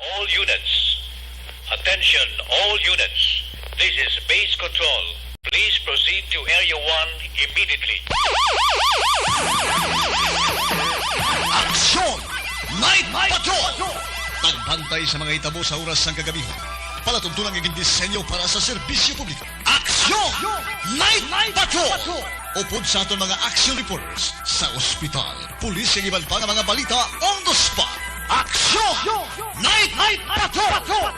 All units. Attention, all units. This is base control. Please proceed to Area 1 immediately. Aksyon! Night Patrol! Tagbantay sa mga itabo sa oras ng kagabihan. Palatuntunan ng disenyo para sa serbisyo publiko. Aksyon! Night Patrol! Upod sa aton mga action reporters sa ospital, pulis ang iban pa ng mga balita on the spot. Aksyon! Night Patrol!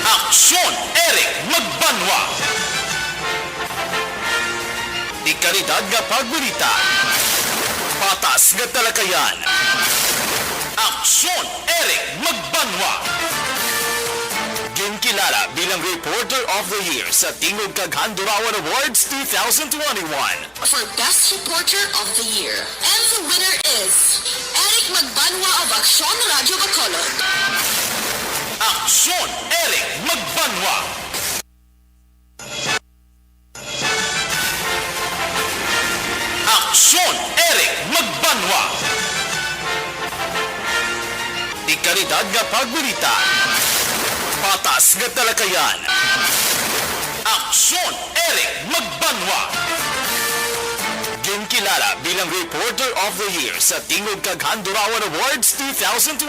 Aksyon Eric Magbanwa. Ikaridad nga pagbalita. Patas nga talakayan. Aksyon Eric Magbanwa. Ginkilala bilang Reporter of the Year sa Tingog kag Handurawan Awards 2021. For Best Reporter of the Year. And the winner is Eric Magbanwa of Aksyon Radio Bacolod. Aksyon Eric Magbanwa. Aksyon Eric Magbanwa. Ikaridad nga pagbalita. Patas nga talakayan. Aksyon Eric Magbanwa. Ginkilala bilang Reporter of the Year sa Tingog kag Handurawan Awards 2021.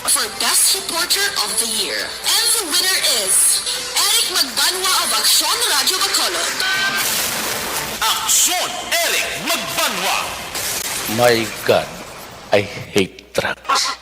For Best Reporter of the Year. And the winner is Eric Magbanwa of Aksyon Radio Bacolod. Aksyon Eric Magbanwa. My God, I hate trucks.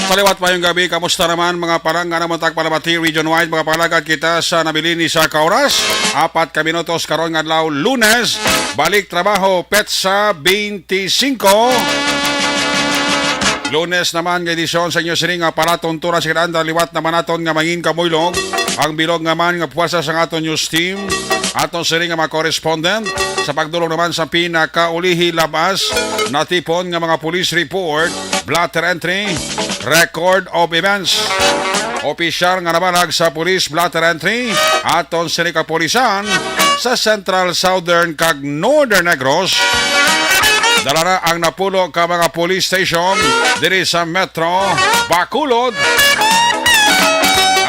Saliwat pa yung gabi, kamusta naman mga palangga naman tagpalabati region-wide mga palagad kita sa nabilini sa Kauras. 4 minutos karon nga adlaw Lunes, balik trabaho petsa 25. Lunes naman nga edisyon sa inyo sining nga palatuntura sa kadanda liwat naman naton nga mangin kamuylog. Ang bilog naman nga puwersa sa aton news team. Aton sining nga mga correspondent sa pagdulong naman sa pinakaulihi labas natipon nga mga police report, blatter entry, record of events. Opisyal nga nabanag sa police blatter entry aton sining kapolisan sa Central, Southern kag Northern Negros. Dala na ang napulo ka mga police station diri sa Metro Bacolod.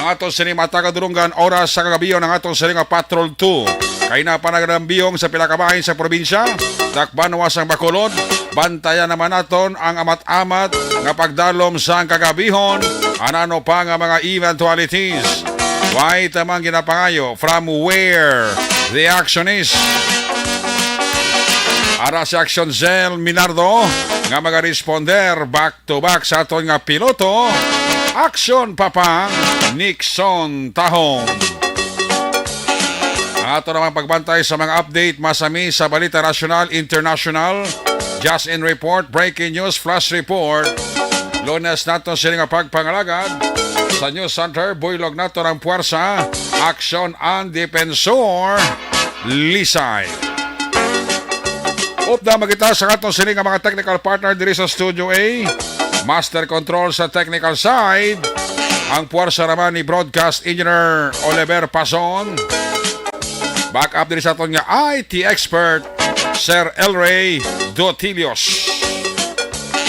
Ang aton sining matagdurungan oras sa kagabiyon ang aton sining Patrol 2. Kay na panagdambiyong sa pilakabahin sa probinsya, Dakbanwas ang Bacolod. Bantayan naman naton ang amat-amat nga pagdalom sa kagabihon. Anano pa nga mga eventualities. Why tamang ginapangayo from where the action is. Ara si Action Zel Minardo nga mga responder back to back sa aton nga piloto. Action Papang Nixon Tahong. Ato naman pagbantay sa mga update masami sa balita nasyonal, international, just in report, breaking news, flash report. Lunes nato sila nga pagpangalagad sa News Center, buylog nato ng puwersa, Action and Defensor Lisay. Upda magita sa atong sila nga mga technical partner diri sa Studio A, Master Control sa technical side, ang puwersa naman ni Broadcast Engineer Oliver Pason. Back up din sa aton nga IT expert, Sir Elray Dotilios.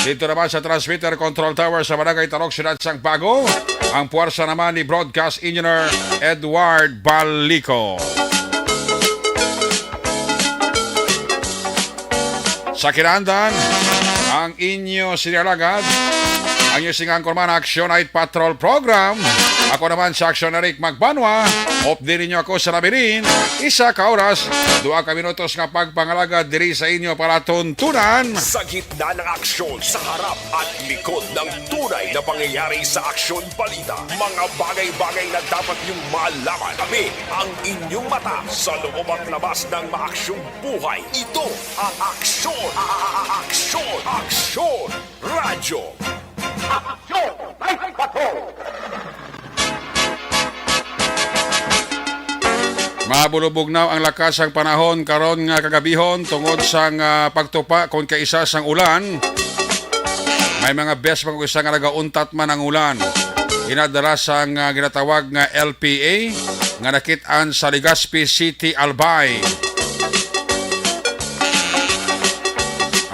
Dito naman sa transmitter control tower sa Barangay Tarok, Siyudad Sang Bago, ang puwersa naman ni Broadcast Engineer Edward Balico. Sa kinandan, ang inyo sinalagad, ang inyong singangkol man Action Night Patrol Program. Ako naman sa Action na Rick Magbanwa. Off din ninyo ako sa labirin. Isa ka oras, 2 ka minutos nga pagpangalaga diri sa inyo para tuntunan. Sa gitna ng aksyon, sa harap at likod ng tunay na pangyayari sa aksyon balita. Mga bagay-bagay na dapat niyong malaman. Kami ang inyong mata sa loob at labas ng maaksyong buhay. Ito ang Aksyon! Aksyon! Aksyon! Radyo! Aksyon! Night Patrol! Mabulubugnaw ang lakas ang panahon karon nga kagabihon tungod sang pagtupa kon kaisa sang ulan. May mga best mga isa nga nagauntat man ang ulan. Inadala sang ginatawag nga LPA nga nakit-an sa Legazpi City, Albay.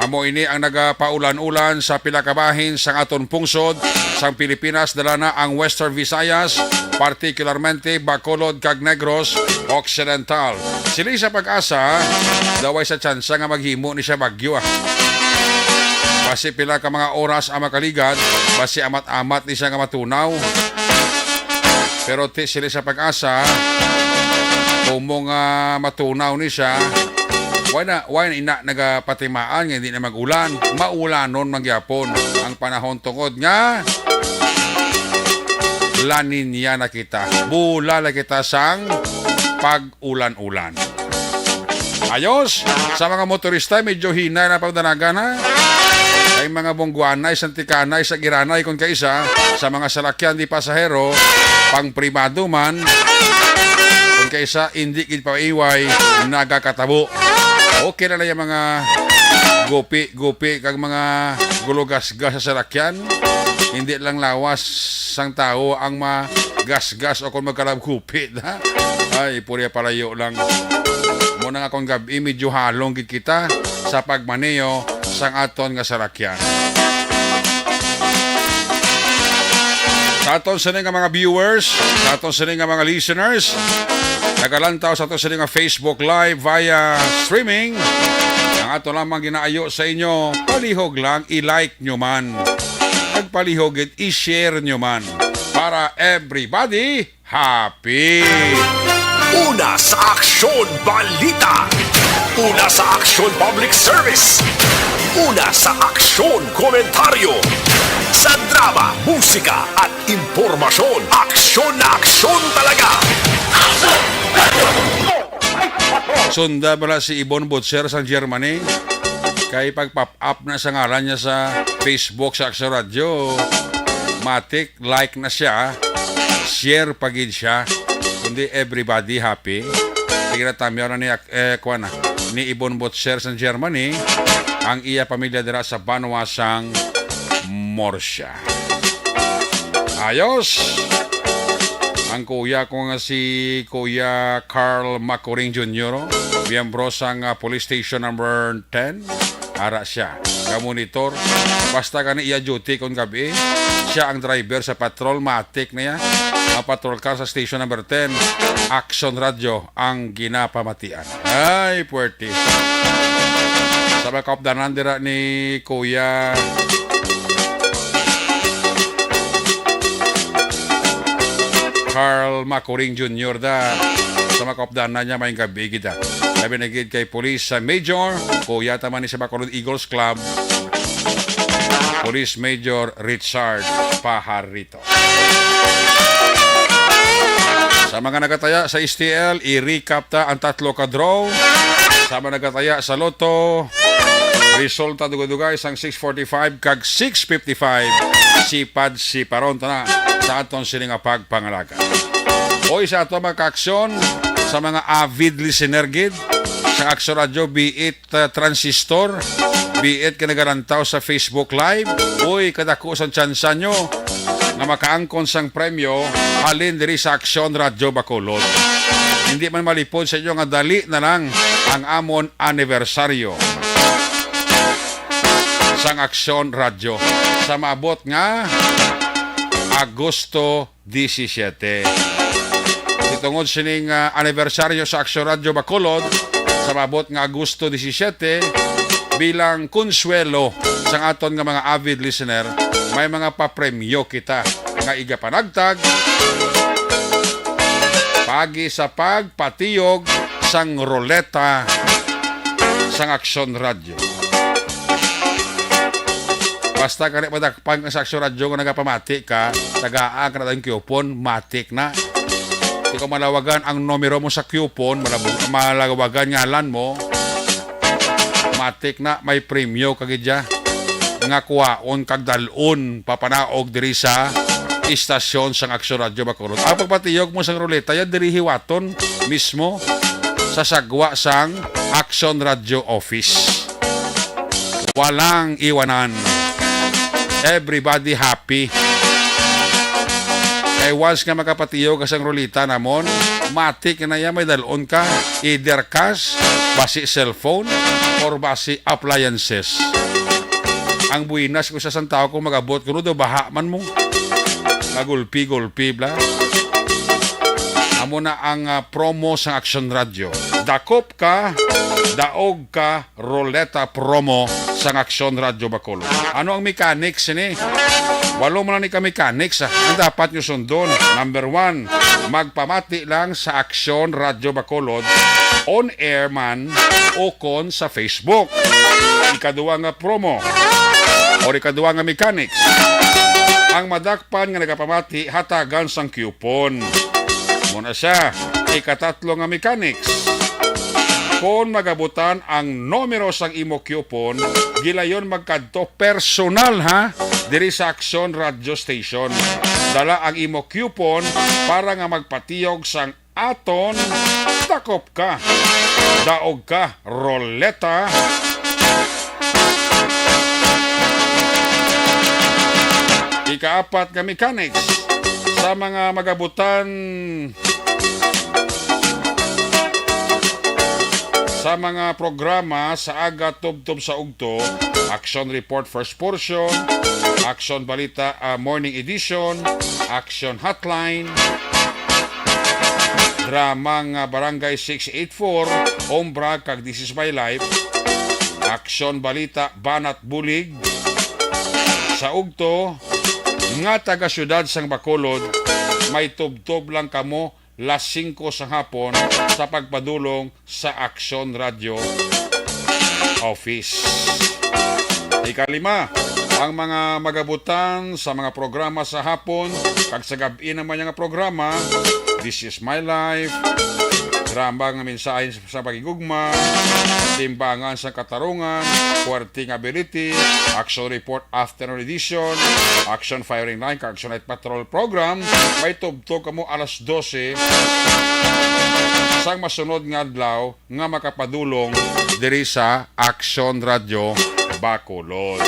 Amo ini ang nagapaulan-ulan sa pila ka bahin sang aton pungsod sang Pilipinas, dala na ang Western Visayas, partikularmente Bacolod kag Negros Occidental. Sili sa pag-asa, daway sa tsansa nga maghimo ni siya bagyo. Basi pila ka mga oras ang makaligad, basi amat-amat ni siya nga matunaw. Pero sili sa pag-asa, kung mga matunaw ni siya, why na ina nagapatimaan nga hindi na mag-ulan, maulanon magyapon ang panahon tungod nga La Nina na kita. Bula na kita sang pag-ulan-ulan. Ayos, sa mga motorista medyo hinay na pagdanagan na. Ay mga bongguanay, santikanay, sa giranay kung kaisa, sa mga salakyan di pasahero, pang primado man, kung kaisa hindi kitpaiway, nagakatabo. Okay na yung mga gupi kag mga gulugas-gas sa salakyan. Hindi lang lawas sang tao ang magasgas o kung magkalabgupit. Ay, puri palayo lang. Muna nga kung gabi, medyo halong kita sa pagmaneyo sang aton nga salakyan. Sa aton sa nga mga viewers, sa aton sa nga mga listeners, nagalantaw sa aton sa nga Facebook Live via streaming. Ang ato lamang ginaayo sa inyo, palihog lang, i-like nyo man. Pagpalihog at i-share nyo man. Para everybody happy! Una sa Aksyon Balita. Una sa Aksyon Public Service. Una sa Aksyon Komentaryo. Sa drama, musika at impormasyon. Aksyon na aksyon talaga. Sunda pala si Ibon Butcher sa Germany. Kay pag-pop up na sa ngalan niya sa Facebook sa Aksyon Radio, matik, like na siya, share pagid siya, kundi everybody happy. Tignan tamyo na ni Ibon Butcher sa Germany, ang iya pamilya dira sa Banwasang Morsya. Ayos! Ang kuya ko nga si Kuya Carl Macoring Jr., miyembro sang Police Station number 10. Ara siya, ka-monitor. Basta ka na iya duty kung gabi. Siya ang driver sa patrol, matik na yan. Ang patrol car sa station number 10. Action Radio ang ginapamatian. Ay, puwerte. Sa mga kaupdanan dira ni Kuya Carl Macoring Jr. da. Sa mga kaupdanan niya, may gabi kita. Sabi nagigid kay Police Major, kuya taman ni sa Bacolod Eagles Club, Police Major Richard Pajarito. Sa mga nagataya sa STL, i-recap ta ang 3 ka draw. Sa mga nagataya sa Lotto, resulta dugay-dugay sang 645 kag 655. Sipad si Paronta na sa aton sini nga pagpangalaga. Oy sa ato mga kaaksyon, sa mga avid listener gid sa Aksyon Radio, be it transistor, be it kinagarantaw sa Facebook Live, uy, kadako sa tsansa nyo na makaangkon sang premyo, halin diri sa Aksyon Radio Bacolod. Hindi man malipod sa inyo nga dali na lang ang amon anibersaryo. sang Aksyon Radyo sa maabot nga Agosto 17. Itungod sining anibersaryo sa Aksyon Radyo Bacolod sa maabot nga Agosto 17 bilang konsuelo sa aton nga mga avid listener, may mga papremyo kita nga igapanagtag pagi sa pagpatiyog sang roleta sang Aksyon Radyo. Basta ka rin madakpan sa Aksyon Radyo kung nagapamati ka, tagaan ka na tayong coupon, matik na. Hindi ko malawagan ang numero mo sa coupon, malawagan ngalan mo, matik na may premyo kagidya. Nga kuwaon kag dalon papanaog diri sa istasyon sang Aksyon Radyo Bacolod. Ang pagpatiyog mo sang ruleta, yan diri hiwaton mismo sa sagwa sang Aksyon Radyo Office. Walang iwanan. Everybody happy. Kay once nga makapatiyog ka sang ruleta namon, matik na yan may dalon ka, either cash, basi cellphone, or basi appliances. Ang buinas ko sa tao kung magabot ko do baha man mo. Magulpi-gulpi bla. Amo na ang promo sa Aksyon Radyo. Dakop ka, daog ka, roleta promo sa Aksyon Radyo Bacolod. Ano ang mechanics ni? Walo mo na ni ka mechanics. Ang dapat nyo sundon. Number 1, magpamati lang sa Aksyon Radyo Bacolod on air man o kon sa Facebook. Ikaduwa nga promo o ikaduwa nga mechanics. Ang madakpan nga nagapamati hatagan sang coupon. Muna siya, ikatatlo nga mechanics. Kung magabutan ang numero sang imo coupon, gilayon magkadto personal ha, diri sa Aksyon Radio Station. Dala ang imo coupon para nga magpatiyog sang aton takop ka, daog ka, roleta, ikaapat nga mechanics sa mga magabutan sa mga programa sa aga tubtob sa ugto, Action Report First Portion, Action Balita Morning Edition, Action Hotline, drama nga Barangay 684, Ombra kag This Is My Life, Action Balita Banat Bulig, sa ugto nga taga syudad sang Bacolod, may tubtob lang kamo las 5 sa hapon sa pagpadulong sa Aksyon Radio Office. Ikalima, ang mga magabutan sa mga programa sa hapon, kag sa gabi naman yung programa, This Is My Life, drama nga mensahe sa pagigugma, timbangan sa katarungan, Quarting Ability, Action Report Afternoon Edition, Action Firing Line, Action Night Patrol Program, may tubtog kamo alas 12 sang masunod nga adlaw nga makapadulong diri sa Aksyon Radio Bacolod.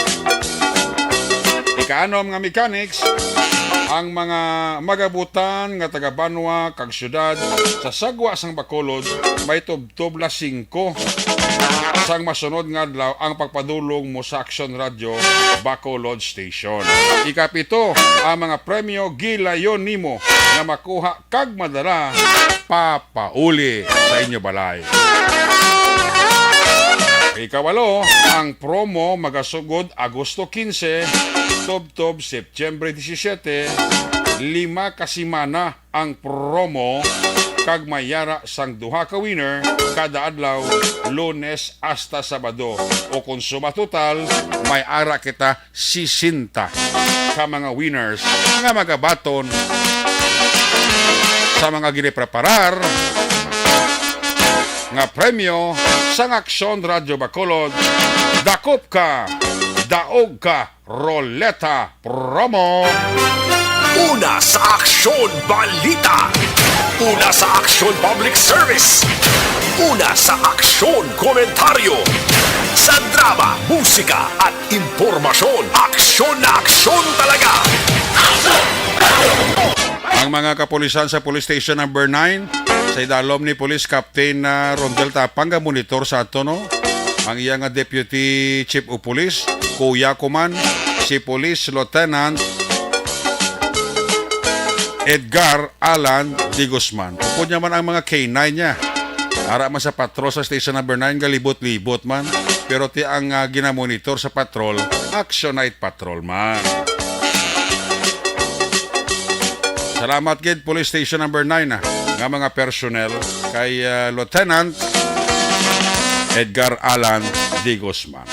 Ikaanom nga mechanics, ang mga magabutan nga taga Banwa kag syudad sa sagwa sang Bacolod, may tubtob la 5 sang masunod nga adlaw ang pagpadulong mo sa Aksyon Radio Bacolod Station. Ikapito, ang mga premyo gilayon nimo na makuha kag madala papauli sa inyo balay. Ikawalo, ang promo magasugod Agosto 15, tubtob September 17, 5 kasimana ang promo kag mayara sang duha ka winner kada adlaw, Lunes hasta Sabado, o kung suma total may ara kita 60 ka mga winners nga magabaton sa mga ginipreparar nga premyo sa Aksyon Radio Bacolod. Dakop ka, daog ka, roleta promo. Una sa Aksyon Balita. Una sa Aksyon Public Service. Una sa Aksyon Komentaryo. Sa drama, musika at impormasyon. Aksyon na aksyon talaga. Ang mga kapulisan sa Police Station number 9 sa idalom ni Police Captain Rondel Tapang monitor sa ato no. ang iyang nga Deputy Chief of Police, Kuya Kuman, si Police Lieutenant Edgar Alan Di Guzman. Upod niya man ang mga K9 niya. Ara man sa patrol sa station number 9, galibot-libot man. Pero ti ang ginamonitor sa patrol, Action Night Patrol man. Salamat gid Police Station number 9 nga mga personnel kay Lieutenant Edgar Alan Di Guzman.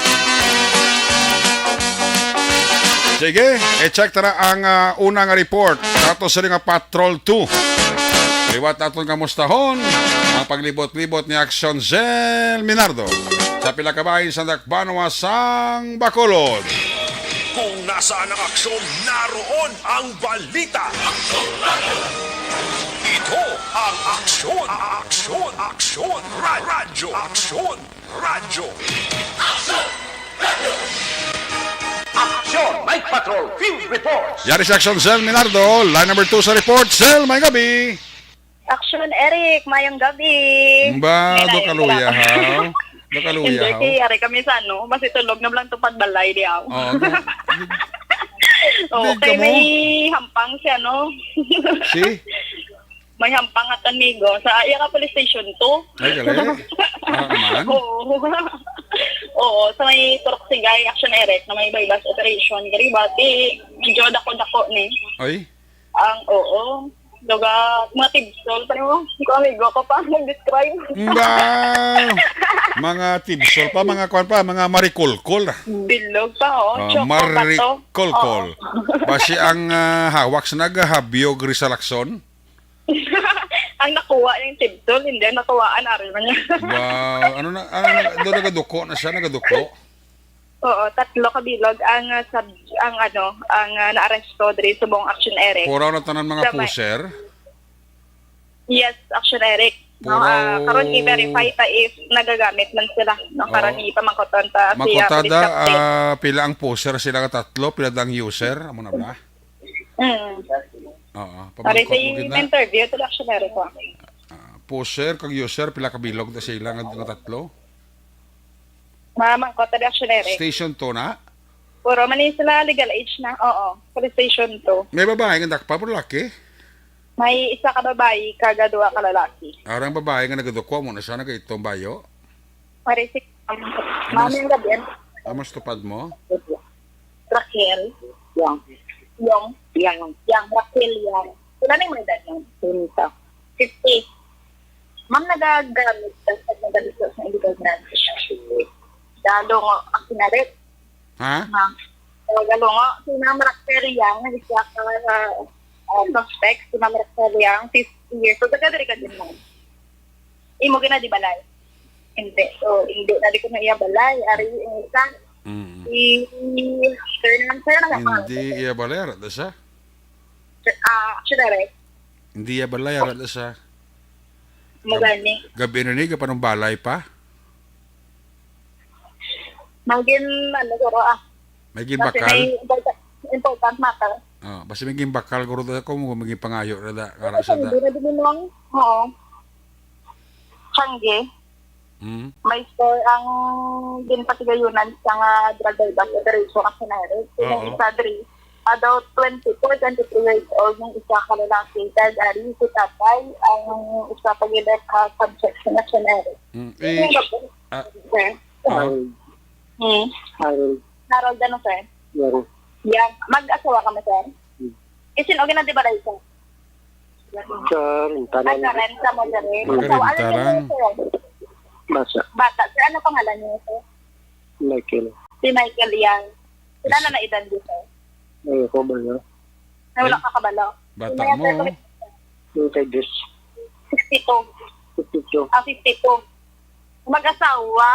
Sige, i-check tara ang unang report. Ato sa nga Patrol 2. Liwat aton kamustahon ang paglibot-libot ni Action Zel Minardo sa Pilakabahin sa Dakbanwa sang Bacolod. Kung nasaan ang aksyon, naroon ang balita. Ito ang aksyon, radyo, aksyon, radyo. Action Night Patrol Field Reports. Yari si Action Zel Minardo, line number 2 sa report. Zel, may gabi. Action Eric, mayong gabi. Ba, do kaluya ha? Do kaluya Hindi, ha? kaya Eric kami sa ano, basi tulog na lang tupad balay di ako. Okay, Big ka mo. may hampang siya, no? Si? May hampang at amigo sa Iyaka Police Station 2. Ay, gali. Man. Oo. Oo, sa may turok sigay, Action Eric, na may bypass operation. Garibati, medyo dako-dako ni. Ay, Oo. Doga, mga tibsol pa mo. Kung amigo ko pa nag-describe. ba? Mga tibsol pa, mga kwan pa, mga marikulkol. Bilog pa, Choco pa to. Marikulkol. Basi ang hawak sa nagahabyog Rizalakson. Ang nakuha yung tibsol, hindi nakuhaan na rin niya. Wow, ano doon nagaduko na siya, nagaduko. Oo, 3 kabilog ang naaresto diri sa buong Action Eric. Puraw na tanan mga Sabay. puser. Yes, Action Eric. No, Puro- karon i-verify ta if nagagamit man sila. No, karon Oo. ipamangkoton ta siya. Makotada, pila ang puser sila ka tatlo, pila ang user, amo na ba? Oo, Pare pamangkot sa mo gid na. interview to Action Eric ko. Puser kag user pila ka bilog na sila nga tatlo. Mamangkot ta Action Eric. Station 2 na. Puro man sila legal age na. Oo, Police Station 2. May babae nga dakpa puro laki. May isa ka babae, kaga duha ka lalaki. Arang babae nga nagadukwa mo na siya nagaitong bayo. Pare si Mami ang gabi. Amos tupad mo. Raquel. Yung Raquel yang. Sila na yung mga dad yung 50. Ma'am, nagagamit sa illegal branch. Dalo nga ang sinarit. Ha? Dalo nga, si Ma'am Raquel yang, isa ka suspect, si Ma'am Raquel yang, 50 years. So, taga-dari ka din mo. Imo gina di balay. Hindi. So, hindi na di ko na iya balay. Ari yung isa. Sir na Hindi iya balay arat na siya. Actually, Hindi iya balay arat na siya. magani. Gabi na ni gapanong balay pa. Magin, siguro, May kasi gimbakal. may important matter. Basta may gimbakal ko rin ako mo maging pangayo rada kara Kasi sa da. hindi na dinunong, oo. Changi, may store ang ginpatigayunan sa nga drug bypass operation kasi na rin. Yung isa diri, about 24-23 years old yung isa ka lalaki. Dahil ari si tatay, ang isa pag-ibig ka subject sa nationality. Harold, ano sir? Yan. Mag-asawa ka mo sir? Isin, okay na di ba rin sir? Nagkarenta mo dyan. Nagkarintaran. Bata. Sir, ano pangalan niyo sir? Michael. Si Michael yan. Sila na na-edad din sir? Ay, ako ba na? Na wala ka kabalo. Bata mo. Yung kay Diyos. 62. 52. 52. Mag-asawa,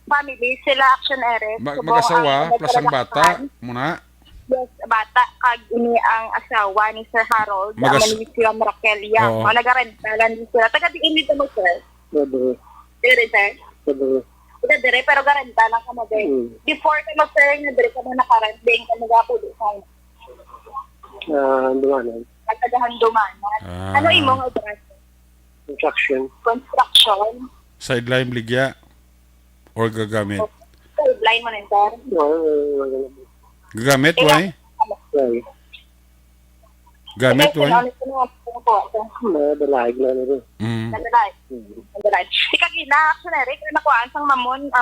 family, sila Action Eric. Mag-asawa plus ang bata muna. Yes, bata. Kag ini ang asawa ni Sir Harold. Mag-as- Ang si Ma'am Raquel yan. Oo. Nag-arentalan din sila. Taga-diin dito mo sir. Sabi. Dire sir. Sabi. Ida dire, pero garanta lang ka mo din. Before ka mo sir, na dire ka mo nakarent, din ka mag-apo din sa Dumanan. nagkagahandumanan. Ano imong address? Construction. Construction. Sideline ligya. Or gagamit? Blind mo rin, sir. Gagamit, why? Gamit, why? Madalag lang rin. Nadalag. Ika gina, actually, Eric, nakuhaan sang mamon,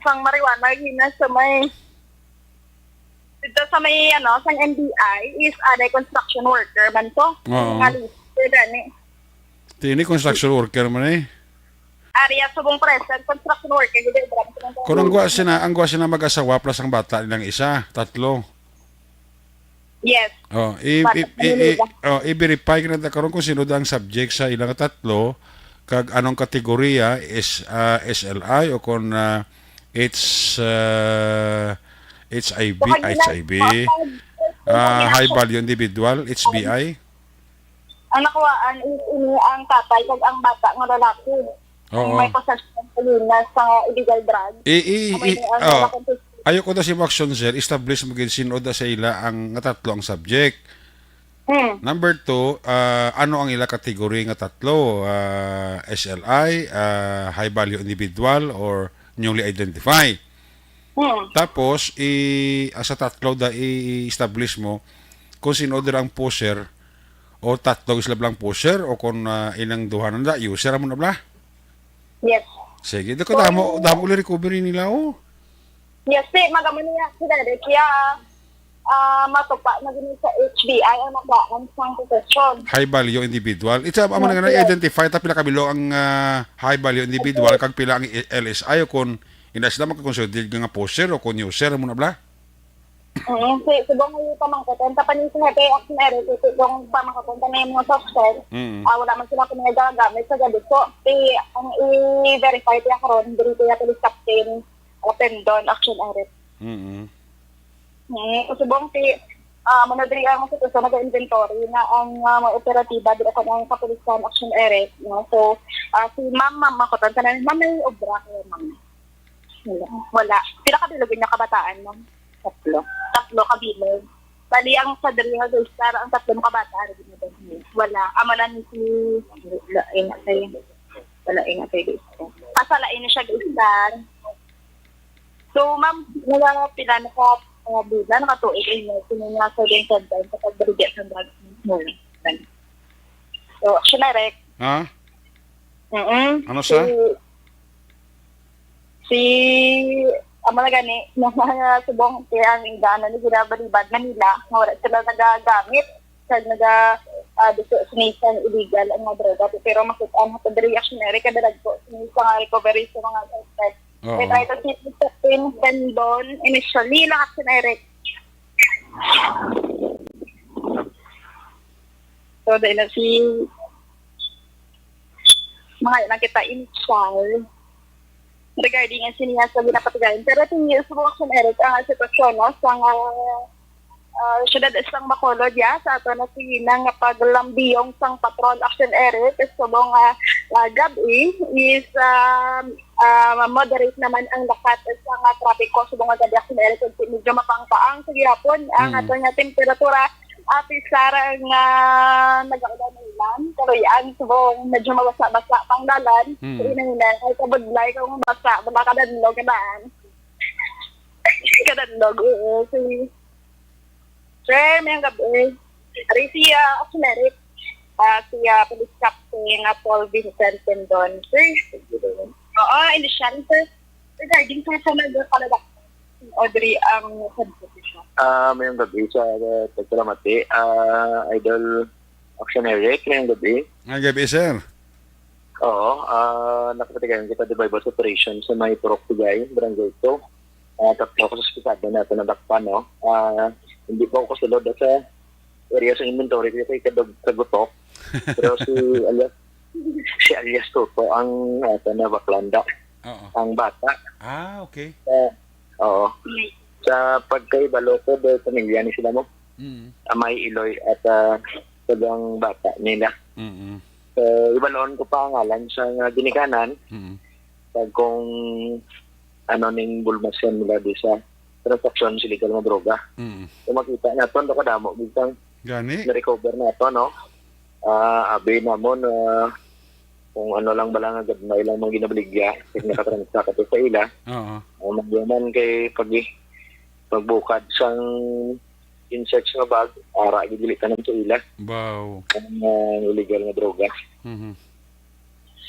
sang marijuana, gina sa may, dito sa may, sang NBI, is construction worker man to. Oo. Tini, construction worker man eh. Area subong present, construction worker, hindi ba? Kung ang gwa sina mag-asawa plus ang bata nilang isa, 3. Yes. I-verify ka na karon kung sino ang subject sa ilang 3, kag anong kategorya is SLI o kung it's HIV, high value individual, HBI. Ang nakuhaan is ang tatay kag ang bata nga lalaki. Oo. May possession sa illegal drugs. Ayoko na si Maxon, sir, establish mo sino da sa ila ang 3 ang subject. Number 2, ano ang ila kategory nga 3? SLI, high value individual, or newly identified. Tapos, sa 3 da i-establish mo kung sino da ang pusher o 3 isla lang pusher o kung ilang duhanan da, user mo na bla? Yes. Sige, dito ko damo ulit recovery nila, Yes, magaman niya sila rin. Kaya matupa na din sa HBI ang nagaan sang possession. High value individual. It's amo na nga identify ta pila kabilo ang high value individual kag pila ang LSI o kung inas na magkakonsider nga pusher o kung user mo na bla? Subong yung pamangkatan. Tapanin sa happy action area. Subong pamangkatan na yung mga software. Wala man sila kung nagagamit sa gabi. So, ang i-verify tiya karon dito tiya tulis captain Pendon action area. Subong manadri ang sitwasyon nag-inventory na ang operatiba dito ko ng kapulisan action area. So, si ma'am makotan ka na, ma'am may obra kayo, ma'am. Wala. Sila kabilogin niya kabataan, ma'am. 3 kabilog. Bali, ang sa Dariha Star, ang 3 kabataan. Wala. Amalan si... Wala, ingat kayo. Kasalain niya siya Star. So, ma'am, pila na ka bulan, nakatuig na sinunya sa din sa dahil sa pagbarigyan sa drugs mo. So, action direct. Ha? Ano sa? Ang mga gani, mga subong kaya ang ingana ni ginabalibad na nila, wala sila nagagamit, sila sinisa illegal ang mga droga. Pero makita ang hatadari actionary, kadalag po, sinisa nga recovery sa mga suspect. May try to see sa Pendon, initially lang actionary. So, dahil na si mga nakita initial, regarding ang siniya sa binapatigayan. Pero tingin sa mga action Eric, ang sitwasyon sa syudad isang Bacolod sa ato na sinang paglambiyong sang patrol action Eric. So mga gabi is moderate naman ang lakat sa trapiko sa mga gabi action Eric. Medyo mapangpaang sa gihapon ang ato nga temperatura at isara nga nag-aulan ng ilan. Pero yan, subong medyo mabasa-basa pang dalan. So, inanginan, ay kabudlay kung basa, baka kadadlog ka daan. Kadadlog, oo. So, sir, may ang gabi. Ari siya, Oxeneric, siya police captain at Paul Vincent Pendon. Sir, oo, initial, sir. Regarding sa nagkakalala, Audrey, ang subposition. Mayong gabi sa Tagkalamati. Idol Action Eric, mayong gabi. Ngayong gabi, sir. Oo, nakapatigayan kita di Bible Operation sa may Purok Tugay, Barangay 2. Tapos ako sa ospital na ito nadakpan, no? Hindi po ako sulod sa area sa inventory kasi kagutok. Pero si alias Toto ang nabaklanda. Ang bata. Okay. Oo. Sa pagkaibalo ko, pamilya ni sila mo. Amay Iloy at sagang bata nila. So, ibaloon ko pa ang ngalan sa ginikanan. Pag kung ano ning bulmasyon nila di sa transaksyon sa illegal na droga. So, makita na ito, ko damo, bigtang na-recover na ito, no? Abi na mo na kung ano lang bala nga gagmay lang mga ginabaligya kasi nakatransaka ka to sa ila Oo. o magyaman kay pagbukad sang insects nga bag para gidili ka ng sa ila Wow. ang illegal nga droga. Mhm.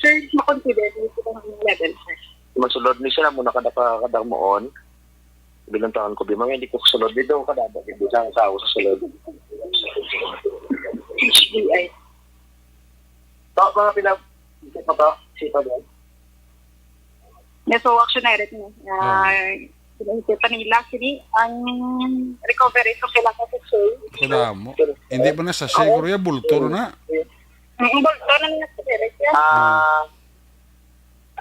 Sir, makonsider nito ang level, sir. Masulod ni sila muna kada kadagmoon bilang taon ko bima hindi ko sulod dito kada dito sa tao sa sulod. HDI. Mga pinag sipa ba? So, actionary niya. Pinahitipan nila sini ang recovery so kailangan sa sir. Kada mo. Hindi pa na sa siguro ya bulto na. Ang bolto na nila sa direct yan.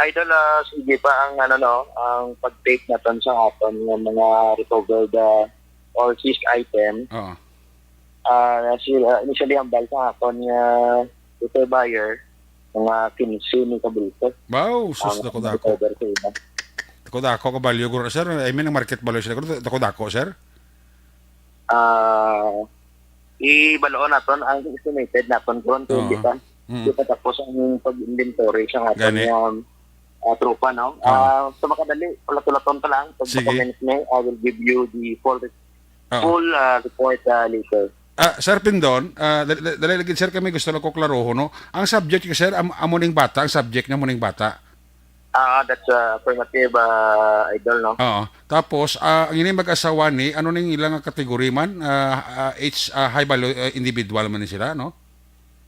Idol, sige pa ang ang pag-take natin sa aton ng mga recovered or seized item. Oo. Initially ang bal sa aton nga ito buyer mga 15 ni kabulto. Wow, sus dako. Dako ka balyo guro sir. I mean ang market value sila guro dako sir. Ibaloon naton ang estimated naton kung hindi pa. Hindi pa tapos ang pag-inventory sa aton tropa, no? Sa makadali, ulat-ulaton pa lang. Pag comments me, I will give you the full report later. Sir Pindon, dali lagi sir kami gusto lang ko klaroho, no? Ang subject ko sir, amuning bata, ang subject na amuning bata. That's affirmative, idol, no? Oo. Tapos, ang ini mag-asawa ni, ano ning ilang kategory man? High value individual man ni sila, no?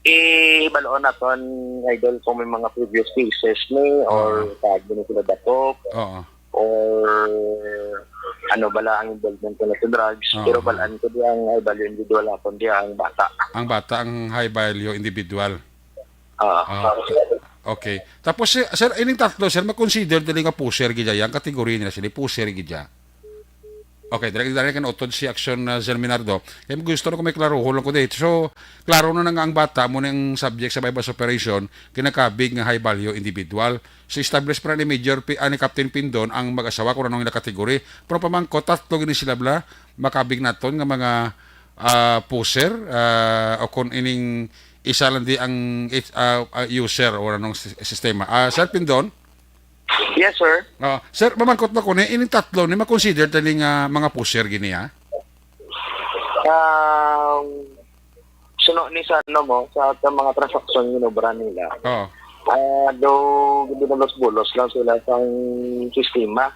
Ibaloon naton, idol, kung may mga previous cases ni or tag din sila datok. Oo. Or ano bala ang involvement ko na sa drugs. Pero balaan ko di ang high value individual naton di ang bata. Ang bata, ang high value individual. Okay. Tapos sir, ining tatlo sir, mag-consider dili nga pusher gidya yang kategory nila sila pusher gidya. Okay, dali kan utod si action na Sir Minardo. Kaya gusto na ko may klaro lang ko dito. So, klaro na nga ang bata mo ng subject sa bypass operation kinakabig nga high value individual. So, establish pa ni Major ni Captain Pindon ang mag-asawa kung anong kategory. Pero pamangko, tatlo gini sila bla makabig naton nga mga pusher o kung ining isa lang di ang user o anong sistema. Sir Pindon? Yes, sir. Sir, mamangkot na ko ining tatlo ni ma-consider tali nga mga pusher gini ha? Suno ni sa mo sa mga transaksyon ginobra nila. Do bulos lang sila sa sistema.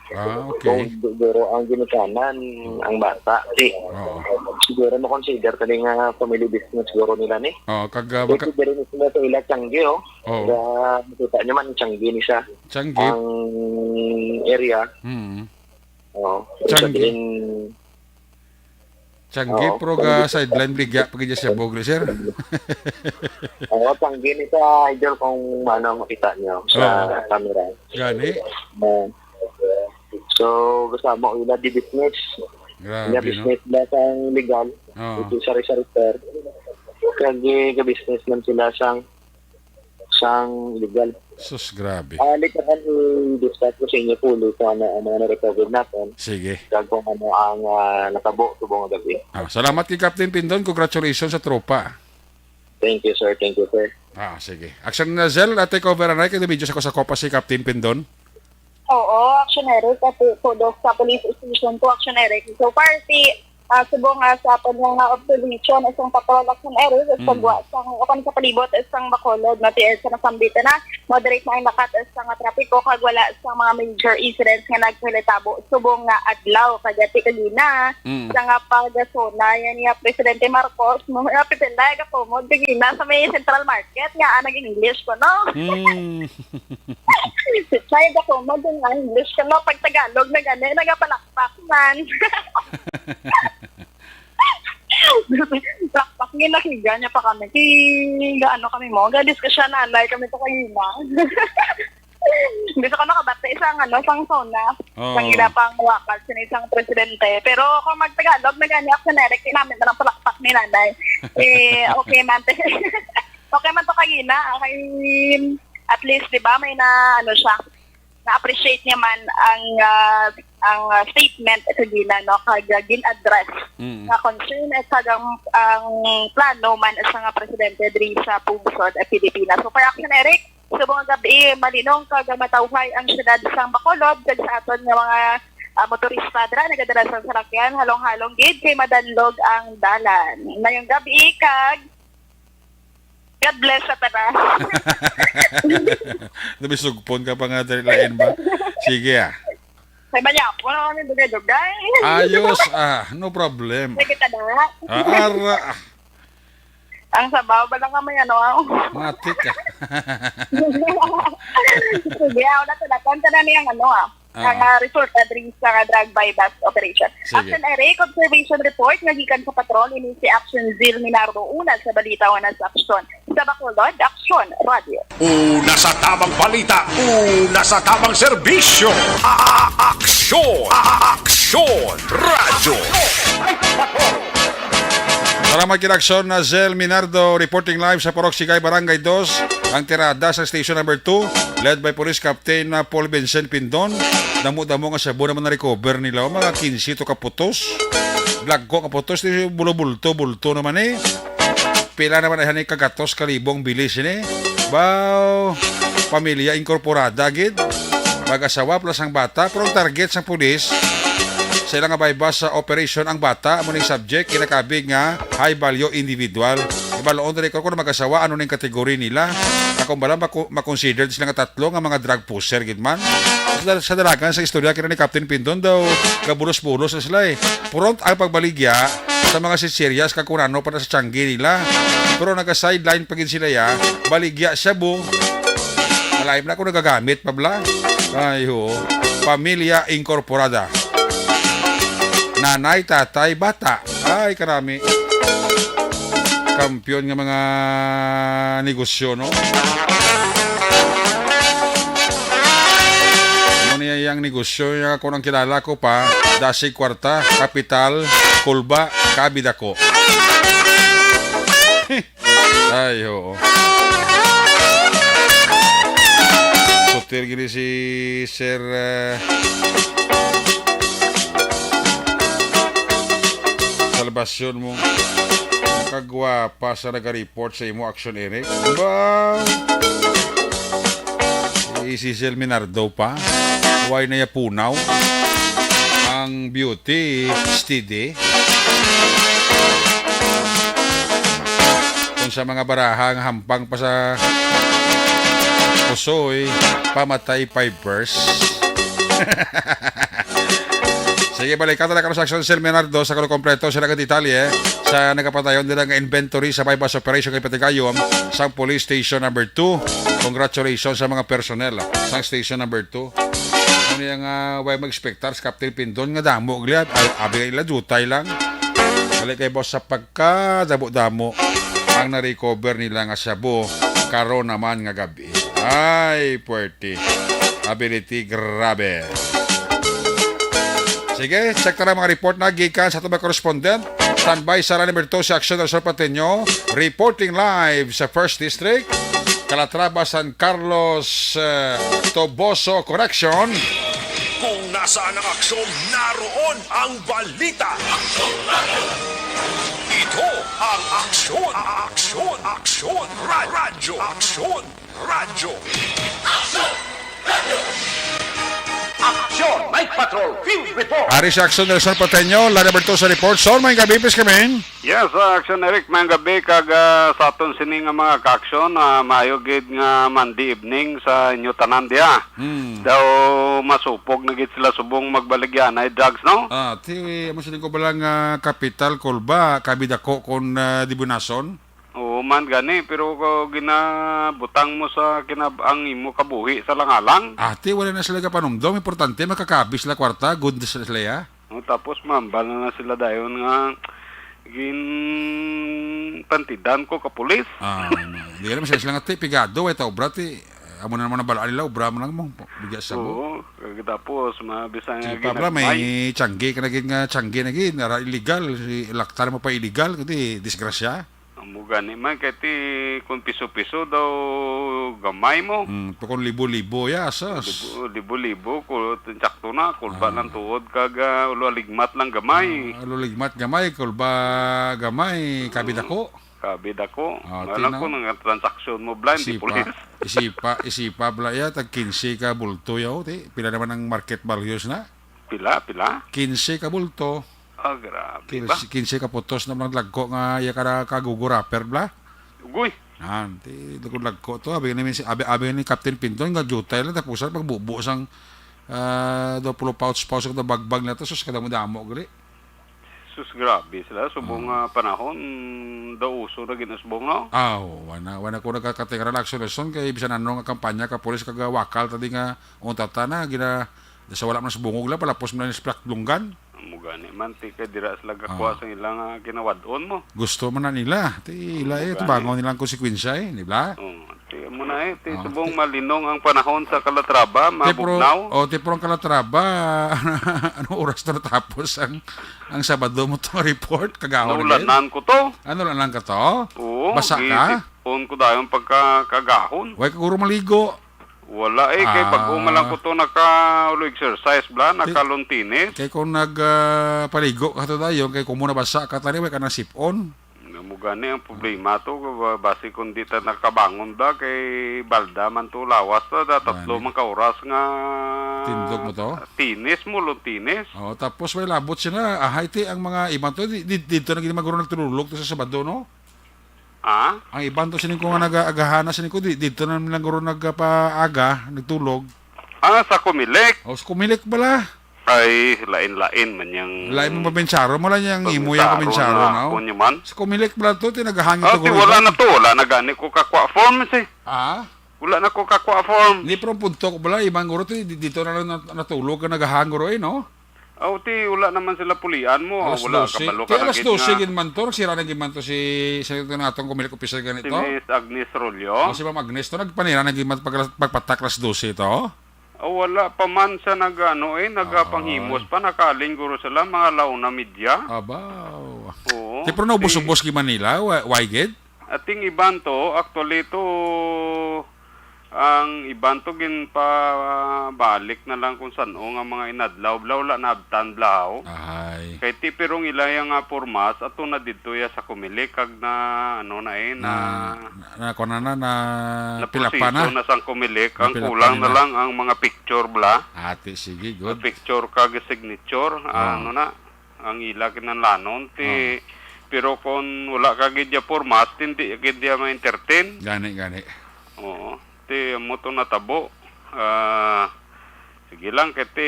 Okay. Kung siguro ang ginikanan ang bata. Siguro mo consider tali nga family business siguro nila ni. Kasi diri ni sila sa ila Changi, nakita nyo man Changi ni siya. Changi. Ang area. Changi. Changi, pero ga sideline bigya pag siya bogre, sir. Changi ni sa idol kung ano makita nyo sa camera. Gani? So, kasama ila di business. Grabe, business na sang legal. Ito sari-sari sir. Kaya business man sila sang legal. Sus, grabe. Literal i-discuss ko sa inyo po kung ano ang mga na-recover natin. Sige. Kung ano ang natabo tubong gabi. Salamat kay Captain Pindon. Congratulations sa tropa. Thank you, sir. Thank you, sir. Sige. Action na Zel, take over na kay video sa kopa si Captain Pindon. Oo, actionary kasi po sa police station po actionary. So far subong sa panyang observation isang patrol actionary sa pagwa sang okan sa palibot isang Bacolod na tiil sa nasambita na moderate na ang lakat isang trapiko kag wala sa mga major incidents nga nagpilitabo subong nga adlaw kagati kagina sa nga pagasona yan niya Presidente Marcos mo pipilay ka po mo kagina sa may Central Market nga naging English ko no. Saya ka po mo din nga English ka no pag Tagalog na gani nagapalakpak man. Lakpak nila kiga niya pa kami. Gaano kami mo? Ga-discussion na alay kami to kayo na. Gusto ko nakabata isang sona. Isang pang wakal sa isang presidente. Pero kung mag-Tagalog, nag-ani actionary, namin na lang palakpak ni nanay. Okay man. Okay man to kayo na. At least, di ba, may na-appreciate niya man ang statement sa gina no kag gin-address na concern at ang plano man sa nga presidente diri sa Pungsod at Pilipinas. So for Action Eric, Sa mga gabi, malinong kagamatawhay ang siyudad sang Bacolod kag sa aton nga mga motorista dra nagadala sa salakyan halong-halong gid kay madanlog ang dalan. Ngayong gabi kag God bless sa tanan. Nabisugpon ka pa nga dahil lain ba? Sige Say banyak, wala kami dugay-dugay. Ayos, no problem. Sige tada. Ara, Ang sabaw ba lang kami matik ka. Sige, ako na ito. Kanta na niyang ang resulta drin sa drug bypass operation. Sige. Action Eric, observation report nga gikan sa patrol ini si Action Zil Minardo unad sa balita wanas aksyon. Sa Bacolod, Aksyon Radio. Una sa tamang balita, una sa tamang serbisyo. Aksyon! Aksyon! Radyo! Salamat kinaksyon na Zel Minardo reporting live sa Purok Sigay, Barangay 2. Ang tirada sa station number 2 led by Police Captain na Paul Vincent Pindon. Damo-damo nga sabo naman na-recover nila. Mga 15 to kaputos. Vlog ko kaputos. Bulto naman eh. Pila naman ay kagatos kalibong bilis eh. Bao, pamilya inkorporada gid. Mag-asawa plus ang bata. Pero ang target sa pulis sila nga bypass sa operation ang bata mo ning subject kinakabig nga high value individual. Ibaloon diri ko na mag-asawa ano ning kategory nila. Akong bala makonsider sila nga tatlo nga mga drug pusher gid man. Sa dalagan sa istorya kina ni Captain Pindon daw kabulos-bulos na sila eh. Puront ang pagbaligya sa mga sitserias kakunano para sa tiyanggi nila. Pero naga-sideline pagin sila ya, baligya siya bu. Malaim na ako nagagamit pabla. Ay ho, pamilya inkorporada. Nanay, tatay, bata. Ay, karami. Kampiyon nga mga negosyo, no? Ano niya yung negosyo niya kung ang kilala ko pa, Dasig Kwarta, Kapital, Kulba, Kabidako. Ay, oo. Sotir gini si Sir... salbasyon mo kagwapa sa nag-report sa imo Action Eric ba si Zel Minardo pa why na yapunaw ang beauty steady kung sa mga barahang hampang pa sa pusoy pamatay 5 verse. Sige, balikan na sa Action Sir Minardo sa kompleto sa nagdetalye sa nagapatayon nila ng inventory sa bypass operation kay Patigayom sa police station number 2. Congratulations sa mga personnel sa station number 2. Ano yung way mag-expectar sa Captain Pindon nga damo gliad abi ila jutay lang. Balik kay boss sa pagkadamo-damo ang na-recover nila nga sabo karon naman nga gabi. Ay, puwerte. Ability grabe. Sige, check na mga report na gikan sa itong correspondent. Standby sa number 2 sa Action Resort Pateño. Reporting live sa 1st District. Calatrava, San Carlos, Toboso, Correction. Kung nasaan ang aksyon, naroon ang balita. Ito ang aksyon. Aksyon. Aksyon. Radyo. Aksyon. Radyo. Aksyon! Night Patrol! Field Report! Ari sa Action Resort Pateño. La number 2 sa report. So, may gabi pis kami. Yes, Action Eric, may gabi kag sa aton sini nga mga ka-aksyon maayo gid nga Monday evening sa inyo tanan dia. Daw masupog na gid sila subong magbaligyan ay drugs no? Ti mo ko balang Kapital Kulba, Kabidako kon Dibunason. Oo man gani pero ko ginabutang mo sa kinabang imo kabuhi sa langalang. Ate wala na sila kapanumdom, importante makakabis sila kwarta, good sila ya. Tapos mambal na sila dayon nga pantidan ko ka pulis. Hindi ka naman sila nga pigado, tao brati. Amo na naman nabalaan nila, obra mo lang mo. Bigyan sa mo. Oo, tapos mabisa nga ginagmay. May tiyanggi ka naging tiyanggi naging, illegal. Laktar mo pa illegal, kasi disgrasya. Amo gani man, kati kung piso-piso daw gamay mo. Kung libo-libo, asas. Libo-libo, sakto na, kulba ng tuod kag ulo-ligmat lang gamay. Ulo-ligmat gamay, kulba gamay, kabid ako. Alam ko ng transaksyon mo blind, di pulis. Isipa bala ya tag 15 ka bulto yaw ti. Pila naman ang market values na? Pila? 15 ka bulto. Ah, grabe ba? 15 ka putos naman lagko nga ya kada kagugo rapper bla. Ugoy. Ti lagko to abi ni Captain Pinton nga jutay lang tapos pagbubo sang 20 pouch na bagbag na to sus kada mo damo gali. Sus, grabe sila. Subong panahon, daw uso na ginasbong, no? Wana ko nagkakating relaxation kay bisan ano nga kampanya ka polis kaga wakal tadi nga untata na gina sa wala man sa bungog la palapos man ni splak lunggan. Mugani man ti kay dira sila gakuha sa ilang ginawadon mo. Gusto man na nila. Ti ila ito bangon nilang konsekwensya di ba? Ti mo na ti subong malinong ang panahon sa Calatrava, mabugnaw. Ti pro ang Calatrava ano oras na natapos ang Sabado mo to report kagahon na Ulanan ko to. Ano lang ka to? Oo. Basa ka? Gisipon ko dayon pagkagahon. Way kaguro maligo. Wala kay pag umalang ko to naka-ulo exercise bla, naka-luntinis. Kay kung paligo ka to dayon, kay kung muna basa ka tani, way ka na sipon. Mugani ang problema to, basi kung di ta nakabangon da, kay balda man to lawas da, tatlo man ka oras nga tindog mo to? Tinis mo, luntinis. Tapos may labot sila, ti ang mga ibang to, dito na ginamaguro nagtululog to sa Sabado, no? Ang ibang to sining ko nga nag-agahana sining ko, dito na nilang guro nagpaaga, nagtulog. Sa Kumilik? Sa Kumilik bala. Ay, lain-lain man yung... Lain mo pabensaro mo lang yung imo yung kabensaro, no? Kunyaman. Sa Kumilik bala to, tinagahangin to. Wala na to, wala na gani ko kakwa form, Wala na ko kakwa form. Hindi pero punto ko bala, ibang guro to, dito na lang natulog ka nagahang guro no? Wala naman sila pulian mo. Wala kabalo ka na gid nga. Alas 12 man to, sira na gid man to si natong Kumilik officer ganito. Si Miss Agnes Rolyo. Si Ma'am Agnes to, nagpanira na gid man pagpatak alas 12 to. Wala pa man sa nagapanghimos pa, nakaling guro sila, mga launa media. Abaw. Oo. Di pero naubos-ubos ki Manila, why gid? Ating iban to, actually to, ang iban to balik na lang kung saan nga mga inadlaw, wala na abtan blaw. Ay. Kay tipirong ilaya nga pormas, ato na dito ya sa Kumilik, kag na, pilapa na. Na sang Kumilik, ang kulang na lang ang mga picture bla. Sige, good. Picture kag signature, ang ila kinanlanon, pero kung wala ka gidya format, hindi gidya ma-entertain. Gani. Oo. Mo to natabo. Sige lang, kati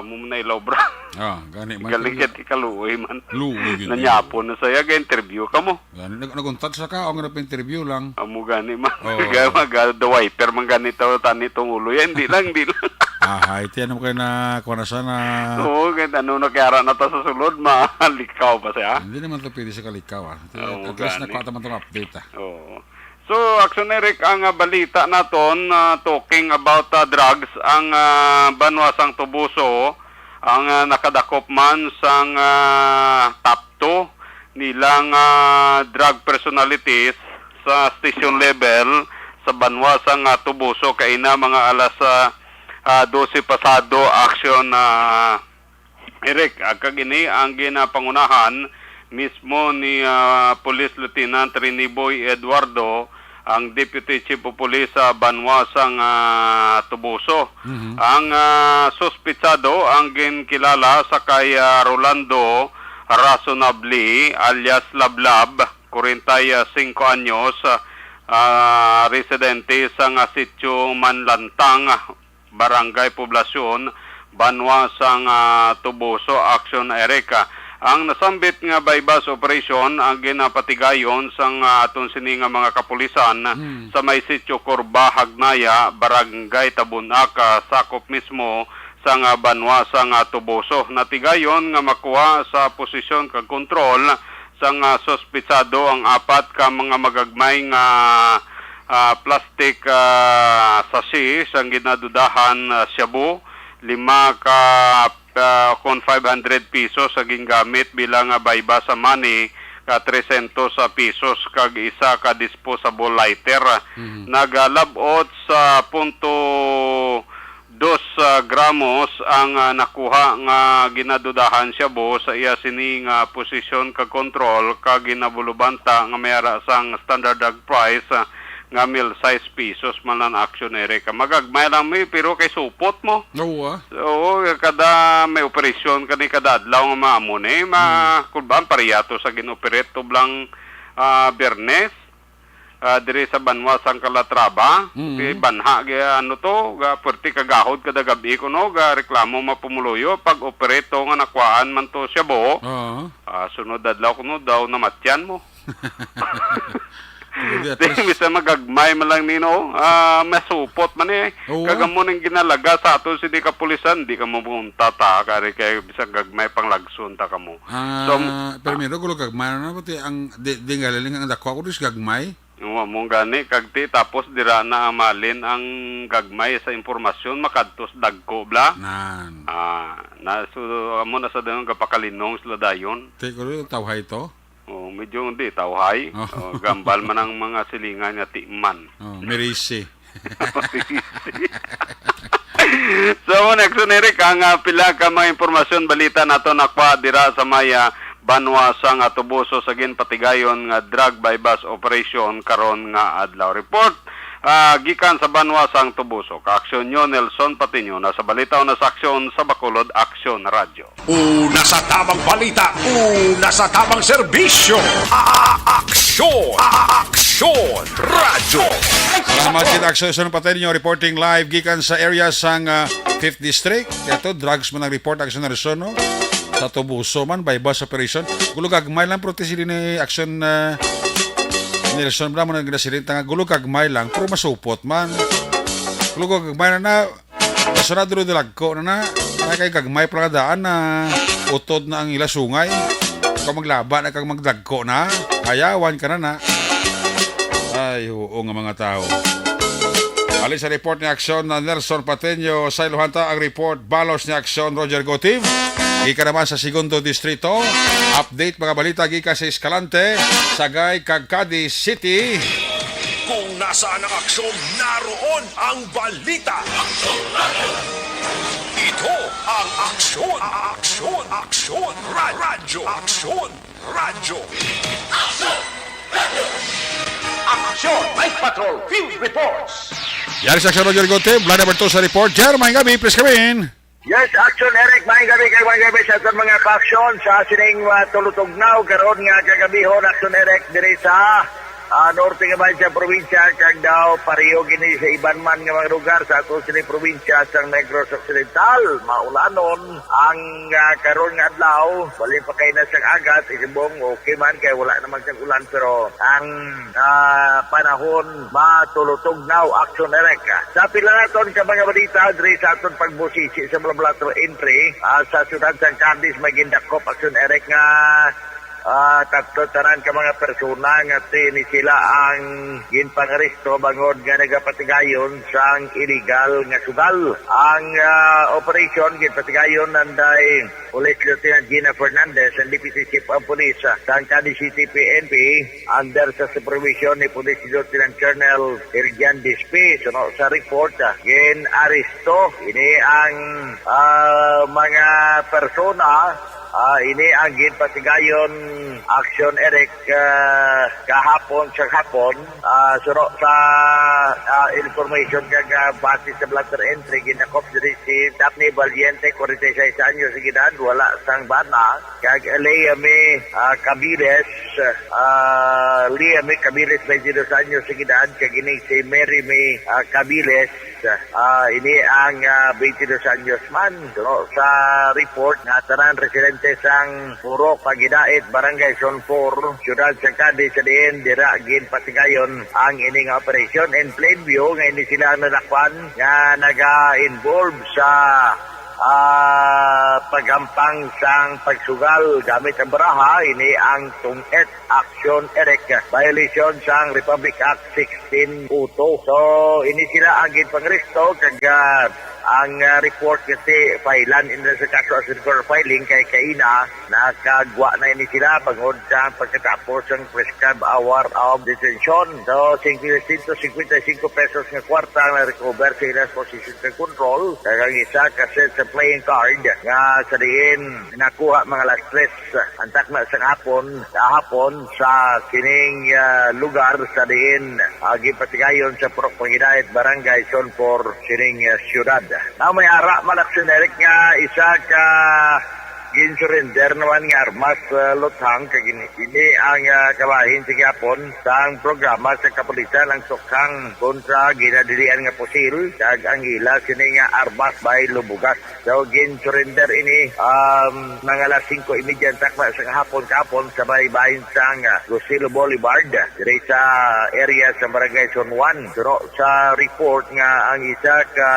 muna ilaw bra. Gani. Galing kati kaluoy man. Luoy. Nanyapo na saya, interview ka mo. Gani, naguntat sa ka, nga interview lang. Amo gani man. The wiper man ganito, tanitong ulo yan. Hindi lang. Iti ano kayo na kung nasa na... Oo, kahit ano nakyara na ta sa sulod, malikaw pa siya. Hindi naman ito pwede sa kalikaw. At least nakuha naman itong update. Oo. So, Action Eric, ang balita naton, talking about drugs, ang Banwasang Tubuso, ang nakadakop man sang top 2 nilang drug personalities sa station level sa Banwasang Tubuso, kaina mga alas 12 pasado action Eric, kagini ang ginapangunahan mismo ni Police Lieutenant Riniboy Eduardo, ang Deputy Chief of Police sa Banwasang Tubuso. Ang suspitsado ang ginkilala sa kay Rolando Razonably alias Lablab, 45 anyos, residente sa sitio Manlantang, Barangay Poblasyon, Banwasang Tubuso. Action Eric. Ang nasambit nga bypass operation ang ginapatigayon sang aton sini nga mga kapulisan sa may sitio Corba, Hagnaya, Barangay Tabunak, sakop mismo sang Banwasang Tubuso. Natigayon nga makuha sa posisyon kag kontrol sang suspitsado ang 4 ka mga magagmay nga plastic sachet sang ginadudahan shabu, 5 ka kon 500 pesos sa gingamit bilang bypass sa money, ka 300 pesos kag isa ka disposable lighter. Nagalabot sa 0.2 gramos ang nakuha nga ginadudahan shabu sa iya sini nga posisyon kag control kag ginabulubanta nga mayara sang standard drug price nga mil 6 pesos man ang action ere ka magagmay lang mi pero kay supot mo. Oo. Oo, kada may operasyon kani kada adlaw nga maamo ni kulban pariyato sa ginoperate to blang Bernes diri sa Banwa sang Calatrava. Kay banha ga ano to ga perti kagahod kada gabi ko no ga reklamo mapumuloyo pag operate nga nakuhaan man to siya bo. Sunod adlaw kuno daw namatyan mo. Bisa magagmay man lang nino, masupot man eh. Kagamo ning ginalaga sa ato si di kapulisan, di ka mo punta ta kay bisa gagmay pang lagsun ta kamo. So permiro gulo gagmay na pati ang di ngalaling ang dako ko dis gagmay. Mong gani kagti tapos dira na amalin ang gagmay sa impormasyon makadtos dagko bla. Na so amo na sa dayon kapakalinong sila dayon. Te ko tawhay to. Medyo hindi tawhay. Gambal man ang mga silingan nga timan. Merisi. So next Eric ang pila ka mga impormasyon balita nato nakwa dira sa maya Banwa sang Tubuso sa ginpatigayon nga drug bypass operation karon nga adlaw report. Gikan sa Banwa sang Tubuso. Ka-aksyon nyo Nelson Patiño nasa balita o nasa aksyon sa Bacolod Aksyon Radio. Una sa tamang balita, una sa tamang serbisyo. Aksyon Radio. Salamat kita aksyon sa Patiño reporting live gikan sa area sang 5th District. Ito drugs man ang report aksyon na Rizon no? Sa Tubuso man bypass operation. Gulo gagmay lang protesi din ni aksyon Nelson bra mo nang ginasilita nga gulo kagmay lang pero masupot man. Gulo kagmay na sarado ro dilagko na kay kagmay pala daan na utod na ang ila sungay. Kung maglaba na kag magdagko na, ayawan ka na. Ay, oo nga mga tao. Alin sa report ni aksyon na Nelson Patiño sa Ilohanta ang report balos ni aksyon Roger Gotiv. Ika naman sa Segundo Distrito, update mga balita gika sa Escalante, Sagay, Cadiz City. Kung nasaan ang aksyon, naroon ang balita. Ito ang Aksyon Radio. Aksyon Night Patrol Field Reports. Yari sa aksyon Roger Gotiv, line number 2 sa report. Jermaine Gabi, please come in. Yes, action Eric, maing gabi sa itong mga aksyon sa sining tulutugnaw karon nga kagabihon action Eric diri sa norte nga man sa probinsya kag daw pareho gini sa iban man nga mga lugar sa ato sining probinsya sa Negros Occidental maulanon ang karon nga adlaw bali pa kay na sang agat isibong okay man kay wala naman sang ulan pero ang panahon matulutugnaw action Eric sa pila naton ka mga balita diri sa aton pagbusisi sa Blablabla entry sa syudad sang Cadiz may gindakop action Eric nga tatlo tanan ka mga persona nga ni sila ang ginpangaristo bangod nga nagapatigayon sang illegal nga sugal. Ang operation ginpatigayon nanday Police Lieutenant Gina Fernandez and Deputy Chief of Police sang Cadiz City PNP under sa supervision ni Police Lieutenant Colonel Erjan Dispe. So, sa report gin-aristo ini ang mga persona ini ang ginpatigayon action Eric kahapon sa hapon suro sa information kag base sa blatter entry ginakop diri si Daphne Valiente 46 anyos sigidad wala sang bana kag Liame Cabiles 22 anyos sigidad kag ini si Mary May Cabiles ini ang 22 anyos man suro sa report nga tanan residente sang Puro Pagidait Barangay Zone 4 Syudad sa Cadiz sa diin dira ginpatigayon ang ining operation in plain view nga ini sila nadakwan nga naga-involve sa pagampang sang pagsugal gamit ang baraha ini ang tungit action Eric violation sang Republic Act 16 uto so ini sila ang ginpangristo kag ang report kasi filean in the kaso as record filing kay kaina nakagwa na ini sila bangod sa pagkatapos ng prescribed hour of detention so 155 pesos nga kwarta na recover sa ilas position ng control kag isa kaset sa playing card nga sa diin nakuha mga alas 3 antak na sa hapon sa kining lugar sa diin gipasigayon sa Pangidayat Barangay Sonpor sining syudad. Now may ara malaksyon Eric nga isa ka ginsurrender naman nga armas luthang kagini ang kabahin sa gapon sa programa sa kapulisan ang sukhang kontra ginadilian nga pusil kag ang ila sini nga armas by lubugas. So ginsurrender ini mga alas 5:30 takma sa hapon sa bahin sang Gusilo Boulevard diri sa area sa Barangay Son 1. Pero sa report nga ang isa ka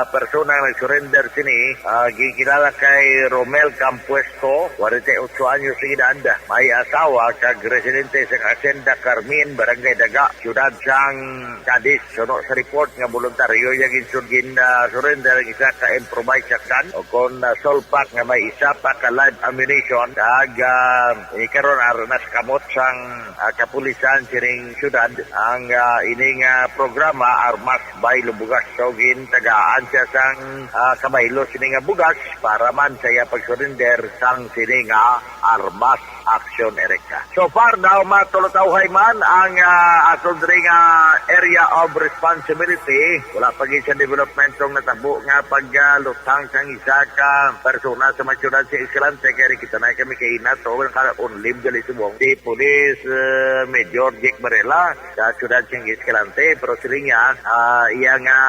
persona nga surrender sini gikilala kay Romel Campuesto, 48 anyos sa edad, may asawa kag residente sa Hacienda Carmen, Barangay Daga, siyudad sang Cadiz. Suno sa report nga voluntaryo yung insugin surrender ang isa ka improvised shotgun o kon solpak nga may isa pa ka live ammunition kag ikaron aranas kamot sang kapulisan siring siyudad ang ining programa armas by lubugas. So gintagaan siya sang kabaylo sining bugas para man saya pagsurrender sang sining armas action Erika. So far daw matulotawhay man ang atong area of responsibility. Wala pa gid sa developmentong natabo nga paglutang sang isa ka persona sa masyudad sa Escalante kaya kita na kami kay Inato ang unlib gali subong si Police Major Jake Barela sa syudad sa Escalante pero sila iya nga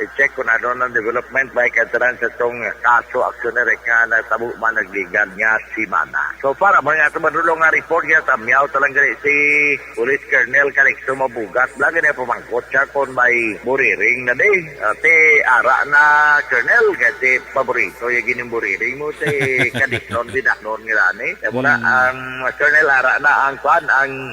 i-check kung ano ng development by kataran sa tong kaso action Erika na tabo man nagligad nga si Mana. So far abang nga madulong nga report nga tamyaw talang gali si Police Colonel Calixto Mabugat lagi na pamangkot siya kung may buriring na day te ara na Colonel kasi paborito yung gining buriring mo te kadiknon dinaknon nga rani muna ang Colonel ara na ang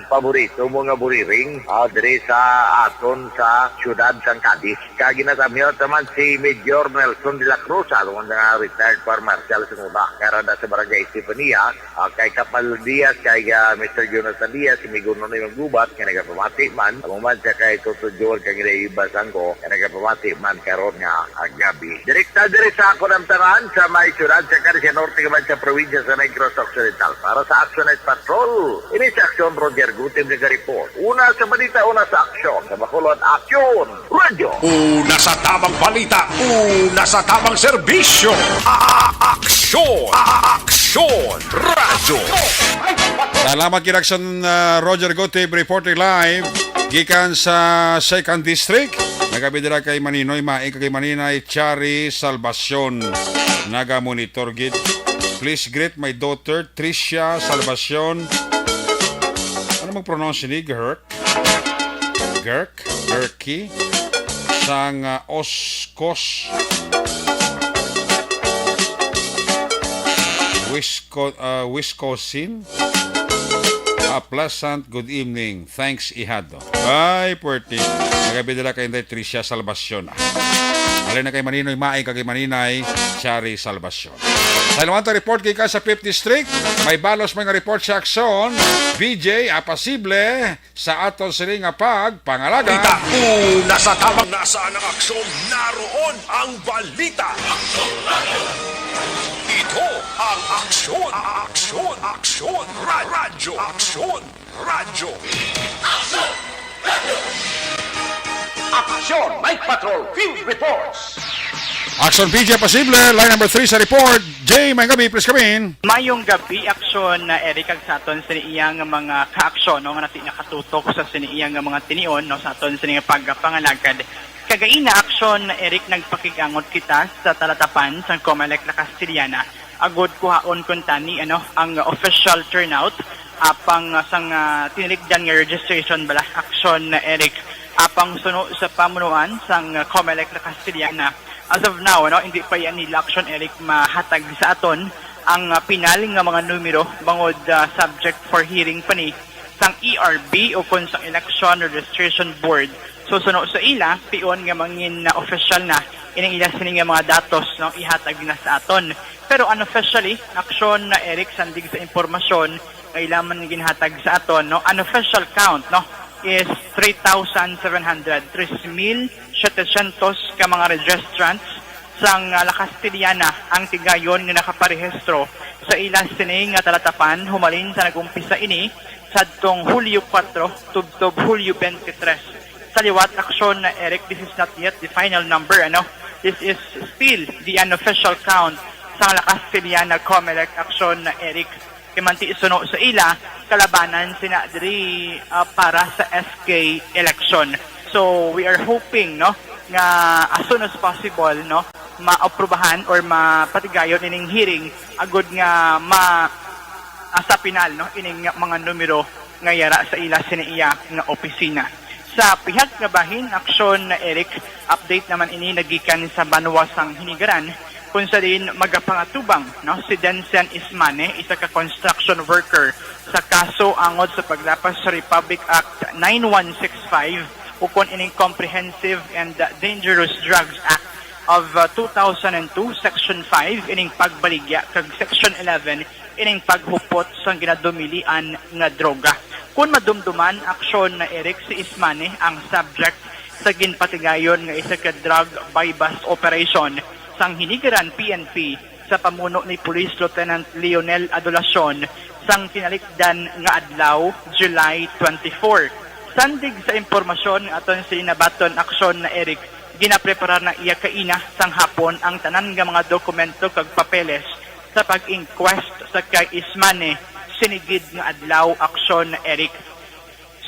paborito mo nga buriring diri sa aton sa syudad sang Cadiz kagi na tamyaw taman si Major Nelson de la Cruz along nga retired par marshal sa Nuba karada sa Barangay Estefania kay Kapal Diaz kay Mr. Jonathan Diaz si Miguno na yung gubat kaya nagapamati man ang man siya kay Toto Joel kay Ibasang ko kaya nagapamati man karon nga agabi. Direkta diri sa ako ng tanan sa may syudad sa Caricia Norte kaman sa probinsya sa Negros Occidental para sa Action Night Patrol. Ini sa Action Roger Gutim nag-report. Una sa balita, una sa aksyon. Sa Bacolod Action Radio. Una sa tamang balita, una sa tamang serbisyo. Aksyon! Aksyon! Radyo! Salamat kinaksyon Roger Gutib reporting live gikan sa 2nd District. Nagabidira kay Maninoy Maing kay Maninay Chari Salvacion. Naga-monitor gid. Please greet my daughter Tricia Salvacion. Ano mag-pronounce ni? Gerky sang Oscos Wisconsin. A pleasant good evening. Thanks, Ihado. Ay, puerti. Nagabidala kay Tricia Salvacion. Alin na kay Maninoy Maing kay Maninay Chari Salvacion. Sa ilawanta report kay ka sa 5th District, may balos mga report sa aksyon. BJ, apasible sa aton siling pangalaga. Una sa tamang nasaan ang aksyon, naroon ang balita. Ito ang aksyon, aksyon, aksyon, radyo, aksyon, radyo. Aksyon, Night Patrol, Field Reports. Action PJ Pasible, line number 3 sa report. Jay, may gabi, please come in. Mayong gabi, aksyon na Eric ang sa aton sa iyang mga kaaksyon, no, nga natin nakatutok sa siniyang mga tinion, no, sa aton sa iyang pagpangalagad. Kagain na aksyon na Eric nagpakigangot kita sa talatapan sa Comelec na Castiliana. Agod kuhaon kuntani, ang official turnout, apang sang tiniligdan nga registration bala, aksyon na Eric, apang suno sa pamunuan sang Comelec na Castiliana. As of now, hindi pa yan nila action Eric mahatag sa aton ang pinaling nga mga numero bangod subject for hearing pa ni sang ERB o kung sang Election Registration Board. So suno sa ila, pion nga mangin na official na ining ila sining mga datos ihatag na sa aton. Pero unofficially, action na Eric sandig sa impormasyon kailangan ginhatag sa aton, unofficial count is 3,700, 3,700 ka mga registrants sang lakas Tiliana ang tigayon nga nakaparehistro sa ilang sining nga talatapan humalin sa nagumpisa ini sadtong Hulyo 4 tubtob Hulyo 23. Sa liwat aksyon na Eric, this is not yet the final number, This is still the unofficial count sa lakas Tiliana Comelec aksyon na Eric. Kimanti suno sa ila kalabanan sina diri para sa SK election. So we are hoping nga as soon as possible maaprubahan or mapatigayon ining hearing agud nga sa pinal ining mga numero nga yara sa ila siniya nga opisina. Sa pihag nga bahin aksyon na Eric, update naman ini nagikan sa Banwasang Hinigaran kung sa din magapangatubang si Densen Ismane, isa ka construction worker sa kaso angod sa paglapas sa Republic Act 9165 ukon ining Comprehensive and Dangerous Drugs Act of 2002 Section 5 ining pagbaligya kag Section 11 ining paghupot sa ginadumilian nga droga. Kung madumduman aksyon na Eric si Ismane ang subject sa ginpatigayon nga isa ka drug buy-bust operation sang Hinigaran PNP sa pamuno ni Police Lieutenant Leonel Adolacion sang tinalikdan nga adlaw July 24. Sandig sa impormasyon aton sa inabaton aksyon na Eric, ginapreparar na iya kaina sang hapon ang tanan nga mga dokumento kag papeles sa pag-inquest sa kay Ismane sinigid nga adlaw aksyon na Eric.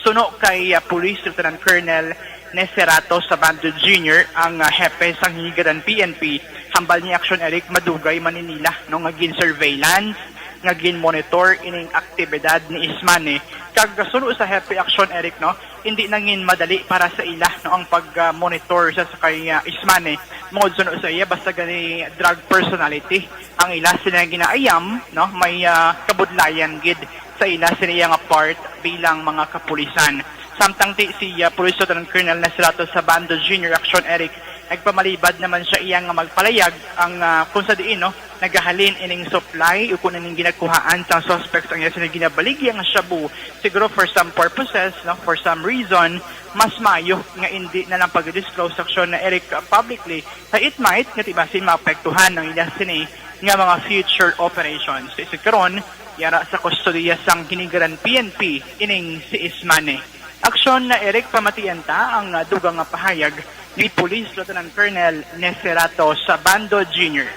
Suno kay Police Lieutenant Colonel Neserato Sabando Jr. ang hepe sang Hinigaran PNP, hambal ni aksyon Eric madugay maninila nga gin surveillance nga gin monitor ining aktibidad ni Ismane kag suno sa hepe aksyon Eric hindi nangin madali para sa ila ang pag-monitor sa kay Ismane mo suno sa iya basta gani drug personality ang ila sila ginaayam may kabudlayan gid sa ila sila nga part bilang mga kapulisan. Samtang si Police Lieutenant Colonel Neserato Sabando Jr. Action Eric, nagpamalibad naman siya iyang magpalayag ang kung sa diin nagahalin ining supply o kung ining ginagkuhaan sa suspects ang yasa na ginabaligya nga shabu siguro for some purposes for some reason mas mayo nga hindi na lang pag-disclose action na Eric publicly sa it might nga tibasin maapektuhan ng ilang sini nga mga future operations. Isa karon yara sa kustodiya sang Hinigaran PNP ining si Ismane. Aksyon na Eric pamatianta ang dugang nga pahayag ni Police Lieutenant Colonel Neserato Sabando Jr.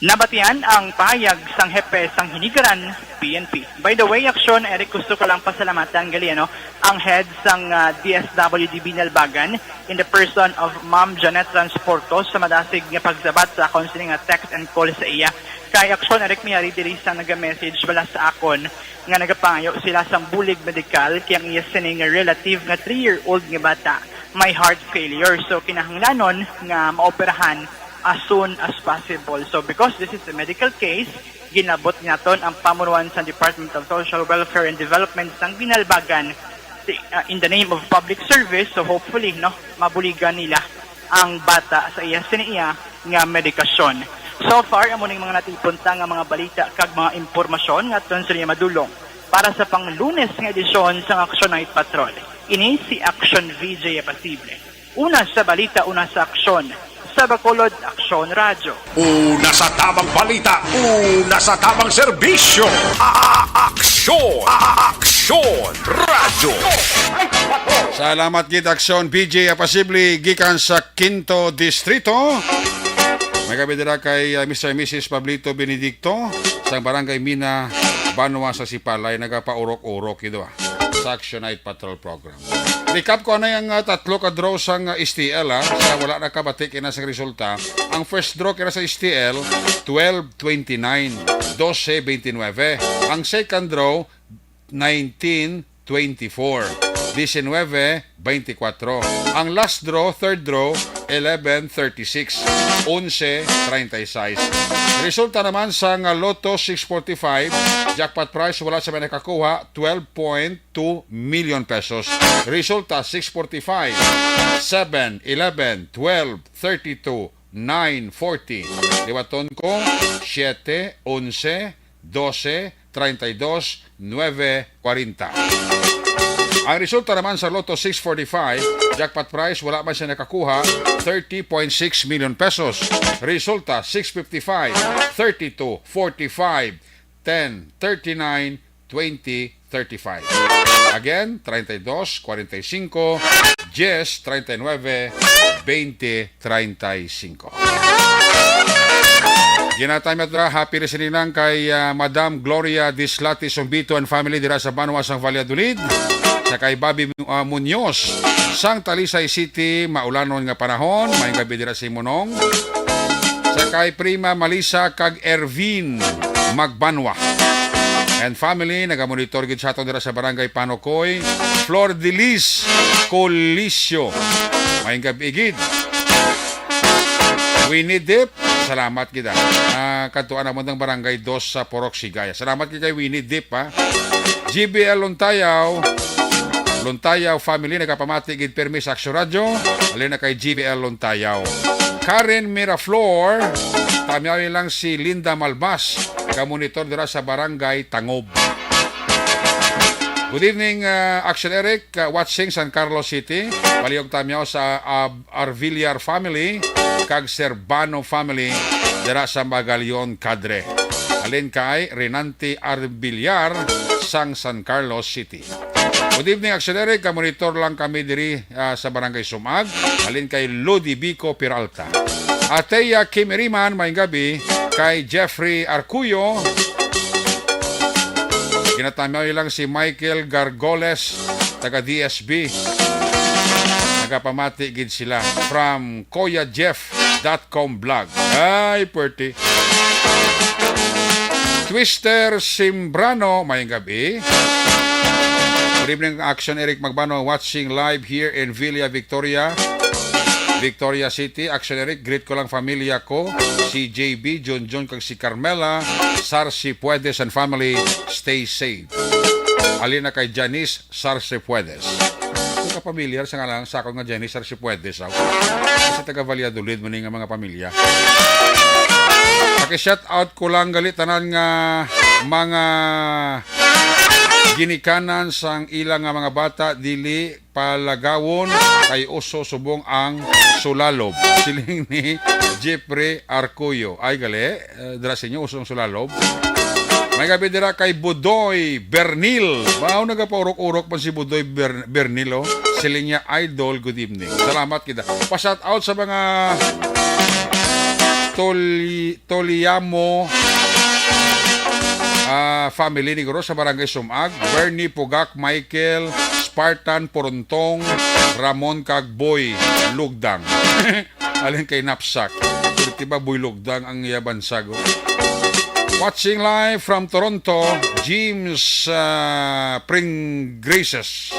Nabatian ang pahayag sang hepe sang Hinigaran PNP. By the way, aksyon Eric, gusto ko lang pasalamatan gali ang head sang DSWD Binalbagan in the person of Ma'am Janet Transportos sa madasig nga pagsabat sa akon sining text and call sa iya. Kay aksyon Eric miyari diri sa naga-message bala sa akon nga nagapangayo sila sang bulig medical kayang iya sining relative nga 3-year-old nga bata may heart failure. So kinahanglanon nga maoperahan as soon as possible. So because this is a medical case, ginabot naton ang pamunuan sa Department of Social Welfare and Development sang Binalbagan in the name of public service. So hopefully mabuligan nila ang bata sa iya siniya nga medikasyon. So far amo ning mga natipunta nga mga balita kag mga impormasyon nga aton sa madulong para sa pang-Lunes nga edisyon sang Action Night Patrol. Ini si Action VJ Pasible. Una sa balita, una sa aksyon sa Bacolod Aksyon Radyo. Una sa tamang balita, una sa tamang serbisyo. Aksyon Radyo. Salamat gid Aksyon PJ Apasible gikan sa Quinto Distrito. May kabidira kay Mr. and Mrs. Pablito Benedicto sa Barangay Mina, Banwa sa Sipalay, nagapaurok-urok ito sa Action Night Patrol Program. Recap ko na yung tatlo ka draw sang STL sa wala na kabatik na sa resulta. Ang first draw kina sa STL 12-29, 12-29. Ang second draw 19-24, 19-24. Ang last draw, third draw 11.36. 11.36. Resulta naman sa Lotto 645, jackpot price wala sa may nakakuha, 12.2 million pesos. Resulta 645, 7, 11, 12, 32, 9, 40. Liwaton ko, 7, 11, 12, 32, 9, 40. Ang resulta naman sa Lotto 645, jackpot price wala man siya nakakuha, 30.6 million pesos. Resulta 655, 32, 45, 10, 39, 20, 35. Again, 32, 45, 10, 39, 20, 35. Ginatay metra happy resininang kay Madam Gloria Dislati Sombito and family dira sa Banwa sang Valladolid. Sa kay Bobby Munoz sang Talisay City, maulanon nga panahon, may gabi dira si Monong. Sa kay Prima Malisa kag Ervin Magbanwa and family, nagamonitor gid sa aton dira sa Barangay Panokoy, Flor de Lis Colisio, may gabi gid. Winnie Dip, salamat kita. Katuan naman ng Barangay 2 sa Porok Sigaya. Salamat kita kay Winnie Dip, ha. GBL Luntayaw family, nagapamati gid permi sa Aksyon Radio. Alin na kay GBL Luntayaw. Karen Miraflor, tamyaw lang si Linda Malbas, kamonitor dira sa Barangay Tangob. Good evening, Action Eric, watching San Carlos City. Palihog tamyaw sa Arvillar family, kag Serbano family, dira sa Magalion Cadre. Alin kay Renante Arvillar, sang San Carlos City. Good evening, Action Eric, kamonitor lang kami diri sa Barangay Sumag. Alin kay Lodi Bico Peralta. Ateya Kimiriman, may gabi, kay Jeffrey Arcuyo. Ginatamaw lang si Michael Gargoles, taga DSB. Nagapamati gid sila from koyajeff.com blog. Ay, puerti. Twister Simbrano, may gabi. Good evening, Action Eric Magbano, watching live here in Villa Victoria City. Action Eric, greet ko lang familia ko, si JB, John kag si Carmela, Sarsi Puedes and family, stay safe. Alina kay Janice Sarsi Puedes. Ito ka pamilyar sa nga lang, sa ako nga Janice Sarsi Puedes. Kasi taga Valladolid mo nga mga pamilya. Paki-shout out ko lang galit tanan nga mga ginikanan sang ilang nga mga bata dili palagawon kay uso subong ang sulalob. Siling ni Jeffrey Arcuyo. Ay gali, dira sa inyo usong sulalob. May gabi dira kay Budoy Bernil. Bao nagapaurok-urok pa si Budoy Bernil. Siling niya idol, good evening. Salamat kita. Pa-shout out sa mga Toliamo family ni Guro sa Barangay Sumag, Bernie Pugak, Michael, Spartan Porontong, Ramon Kagboy, Lugdang. Alin kay Napsak. Diba Boy Lugdang ang yabansago. Watching live from Toronto, James Pringgraces.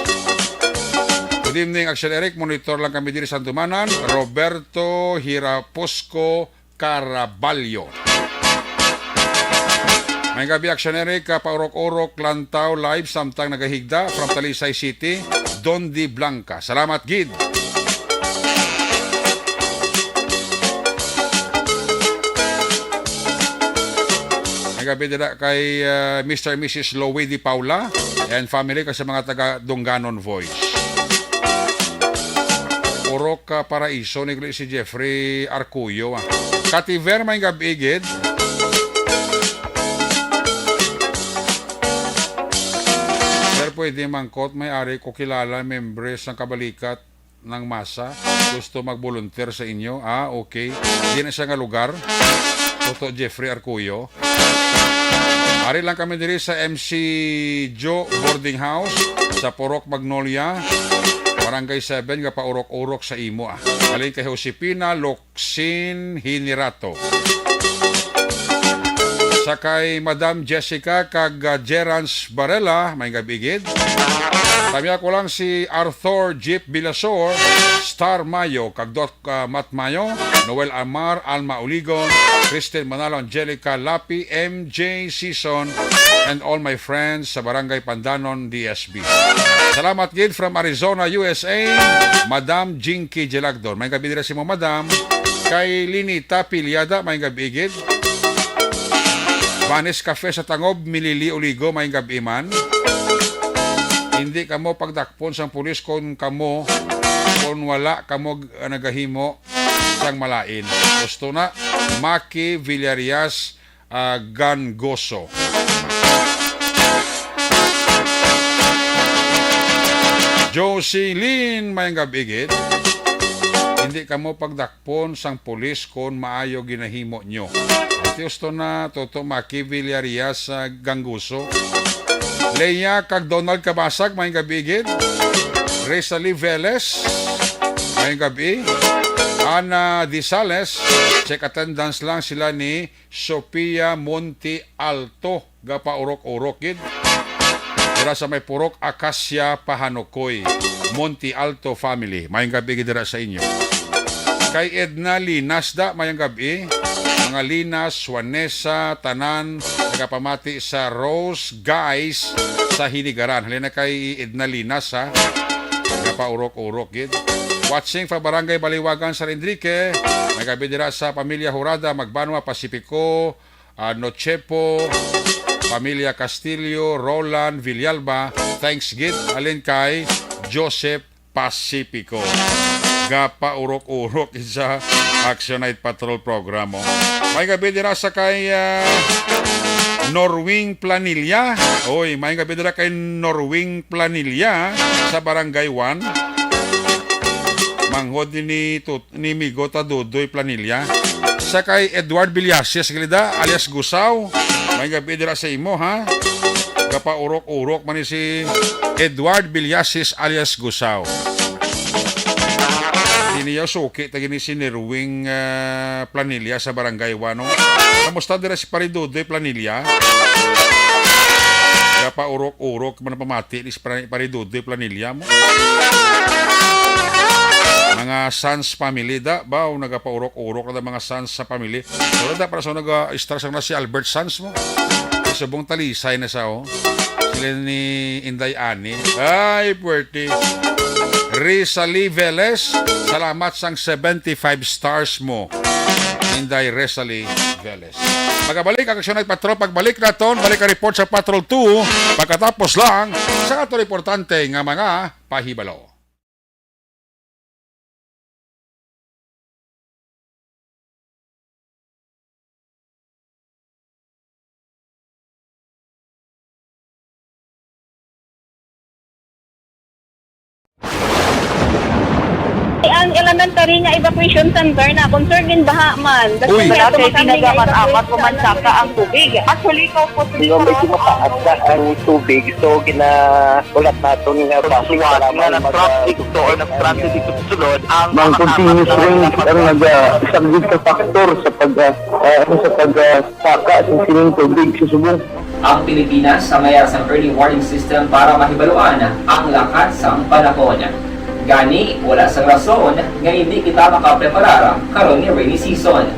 Good evening, Action Eric. Monitor lang kami diri sa Tumanan. Roberto Hiraposco Caraballo. May gabi, Action Eric, paurok-urok, lantaw, live, samtang nagahigda from Talisay City, Dondi Blanca. Salamat, Gid. May gabi dira kay Mr. and Mrs. Lowe Di Paula and family kasi mga taga Dunganon Voice. Urok Paraiso ni si Jeffrey Arcuyo. Kativer, may gabi, Gid. Pwede mangkot, may-ari ko kilala, members ng kabalikat ng masa. Gusto mag-volunteer sa inyo. Okay. Di na siya nga lugar. Toto Jeffrey Arcuyo. Ari lang kami diri sa MC Joe Boarding House sa Porok Magnolia. Barangay 7, nga paurok-urok sa imo. Alin kay Josepina Locsin Hinirato. Sa kay Madam Jessica kag Gerans Barela, may gabigid. Tamiya ko lang si Arthur Jeep Bilasor, Star Mayo, kag Dot Mat Mayo, Noel Amar, Alma Uligon, Kristen Manalo, Angelica Lapi, MJ Season, and all my friends sa Barangay Pandanon, DSB. Salamat gid from Arizona, USA, Madam Jinky Gelagdor. May gabi dira si mo, Madam. Kay Linita Pilyada, may gabi gid. Vanes Cafe sa Tangob, Milili Uligo, may gabi man. Hindi kamo pagdakpon sang pulis kung wala kamo nagahimo sang malain. Gusto na Maki Villarias Gangoso. Jocelyn may gabigit. Hindi kamo pagdakpon sang pulis kung maayo ginahimo nyo. Gusto na Toto Maki Villarias Gangoso. Leia kag Donald Kabasag, may gabigid. Resalie Velez, may gabi. Ana Disales, check attendance lang sila ni Sophia Monte Alto, gapa urok-urok gid. Dira sa may purok Acacia Pahanokoy, Monte Alto family. May gabi gid dira sa inyo. Kay Edna Linasda, may gabi. Mga Linas, Juanesa, Tanan, nagapamati sa Rose Guys sa Hinigaran. Halina kay Edna Linas, ha? Nagapaurok-urok, gid. Watching fa Barangay Baliwagan sa Enrique. Nagabidira sa Pamilya Hurada, Magbanwa, Pacifico, Nochepo, Pamilya Castillo, Roland, Villalba. Thanks, gid. Alin kay Joseph Pacifico. Gapa urok-urok sa Action Night Patrol program mo. May gabi dira sa kay Norwing Planilla. Oy, may gabi dira kay Norwing Planilla sa Barangay 1. Manghod ni Migota Dudoy Planilla. Sa kay Edward Villases Gilida alias Gusaw. May gabi dira sa imo, ha. Gapa urok-urok man si Edward Villases alias Gusaw. Niya suki tagini si Nerwing Planilla sa Barangay 1. Kamusta dira si Paridudoy Planilla? Gapa urok-urok man pamati ni Paridudoy Planilla mo. Mga Sons family da ba o nagapaurok-urok na mga Sons sa family. Pero da para sa naga-stress na si Albert Sons mo. Subong talisay na sa sila ni Inday Ani. Ay, puwerte. Resalie Velez, salamat sang 75 stars mo. Inday Resalie Velez. Magabalik ang Action Night Patrol. Pagbalik naton, balik ang report sa Patrol 2. Pagkatapos lang sa ato importante nga mga pahibalo. Ang elementary nga evacuation center na concern din baha man. Uy. Kasi pinagaman-amat kumansaka ang tubig. Actually, ko po Hindi mo medyo makaasa ang tubig. So, ulat nato nga pasiwala nga ng traffic to or nag-traffic dito sulod. Ang continuous rain ang nag-isagid sa factor sa pagsaka sa sining tubig sa subong. Ang Pilipinas sa mayas ang early warning system para mahibaluan ang lakat sa panahon. Gani, wala sa rason nga hindi kita makapreparara karon ni rainy season.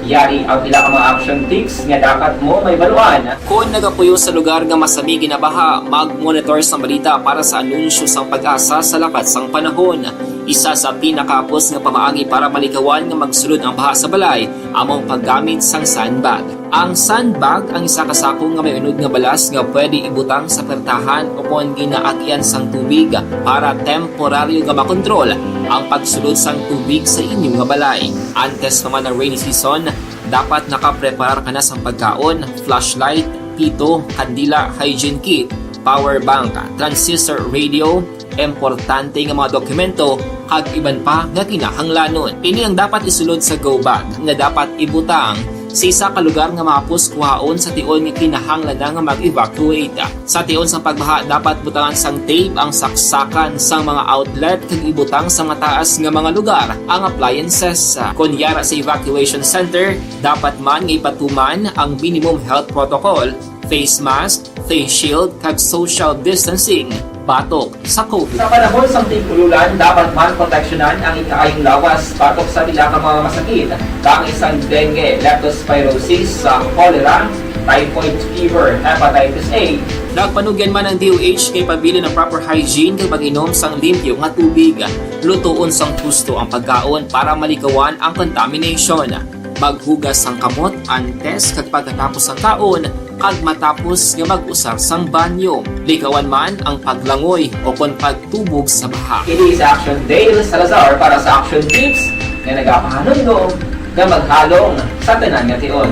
Yari ang ilang mga action tips nga dapat mo may baluan. Kung nagapuyo sa lugar nga masabi ginabaha, mag-monitor sa balita para sa anunsyo sang pag-asa sa lakat sang panahon. Isa sa pinakapos nga pamaagi para malikawan nga magsulod ang baha sa balay, among paggamit sang sandbag. Ang sandbag ang isa kasakong nga may unod nga balas nga pwede ibutang sa pertahan o kung ginaagyan sang tubig para temporaryo nga makontrol ang pagsulod sang tubig sa inyong nga balay. Antes naman ng rainy season, dapat nakaprepare ka na sa pagkaon, flashlight, pito, kandila, hygiene kit, power bank, transistor radio, importante nga mga dokumento kag iban pa nga kinahanglanon. Ini ang dapat isulod sa go bag nga dapat ibutang sa isa ka lugar nga mapus kuhaon sa tion nga kinahanglan nga mag-evacuate. Sa tion sa pagbaha dapat butangan sang tape ang saksakan sang mga outlet kag ibutang sa mataas nga mga lugar ang appliances. Kunyara sa evacuation center, dapat man nga ipatuman ang minimum health protocol, face mask, face shield kag social distancing. batok sa COVID. Sa panahon sa tig-ululan, dapat man proteksyonan ang ikaayong lawas batok sa bilang mga masakit, kang isang dengue, leptospirosis, cholera, typhoid fever, hepatitis A. Nagpanugyan man ang DOH kay pabili ng proper hygiene kay pag-inom sang limpyo nga tubig. Lutuon sang husto ang pagkaon para malikawan ang contamination. Maghugas sang kamot antes kag pagkatapos ang kaon kag matapos nga mag-usar sang banyo. Likawan man ang paglangoy o kon pagtubog sa baha. Kini sa Action Dale Salazar para sa Action Tips nga nagapahanundong nga maghalong sa tanan nga tion.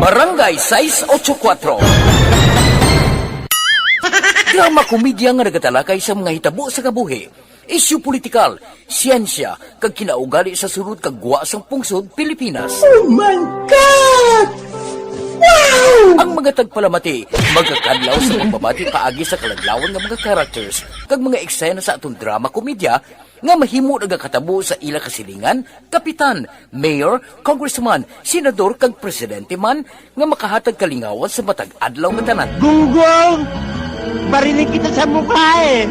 Barangay 684. Drama komedya nga nagatalakay sa mga hitabo sa kabuhi, isyu politikal, siyensya, kag kinaugali sa surut kag guwa sang pungsod Pilipinas. Oh my God! Wow! Ang mga tagpalamati, magkakadlaw sa pagbabati paagi sa kalaglawan nga mga characters kag mga eksena sa atong drama komedya nga mahimo nagakatabo sa ila kasilingan, kapitan, mayor, congressman, senador kag presidente man nga makahatag kalingawan sa matag adlaw nga tanan. Gunggong! Barinig kita sa mukha eh!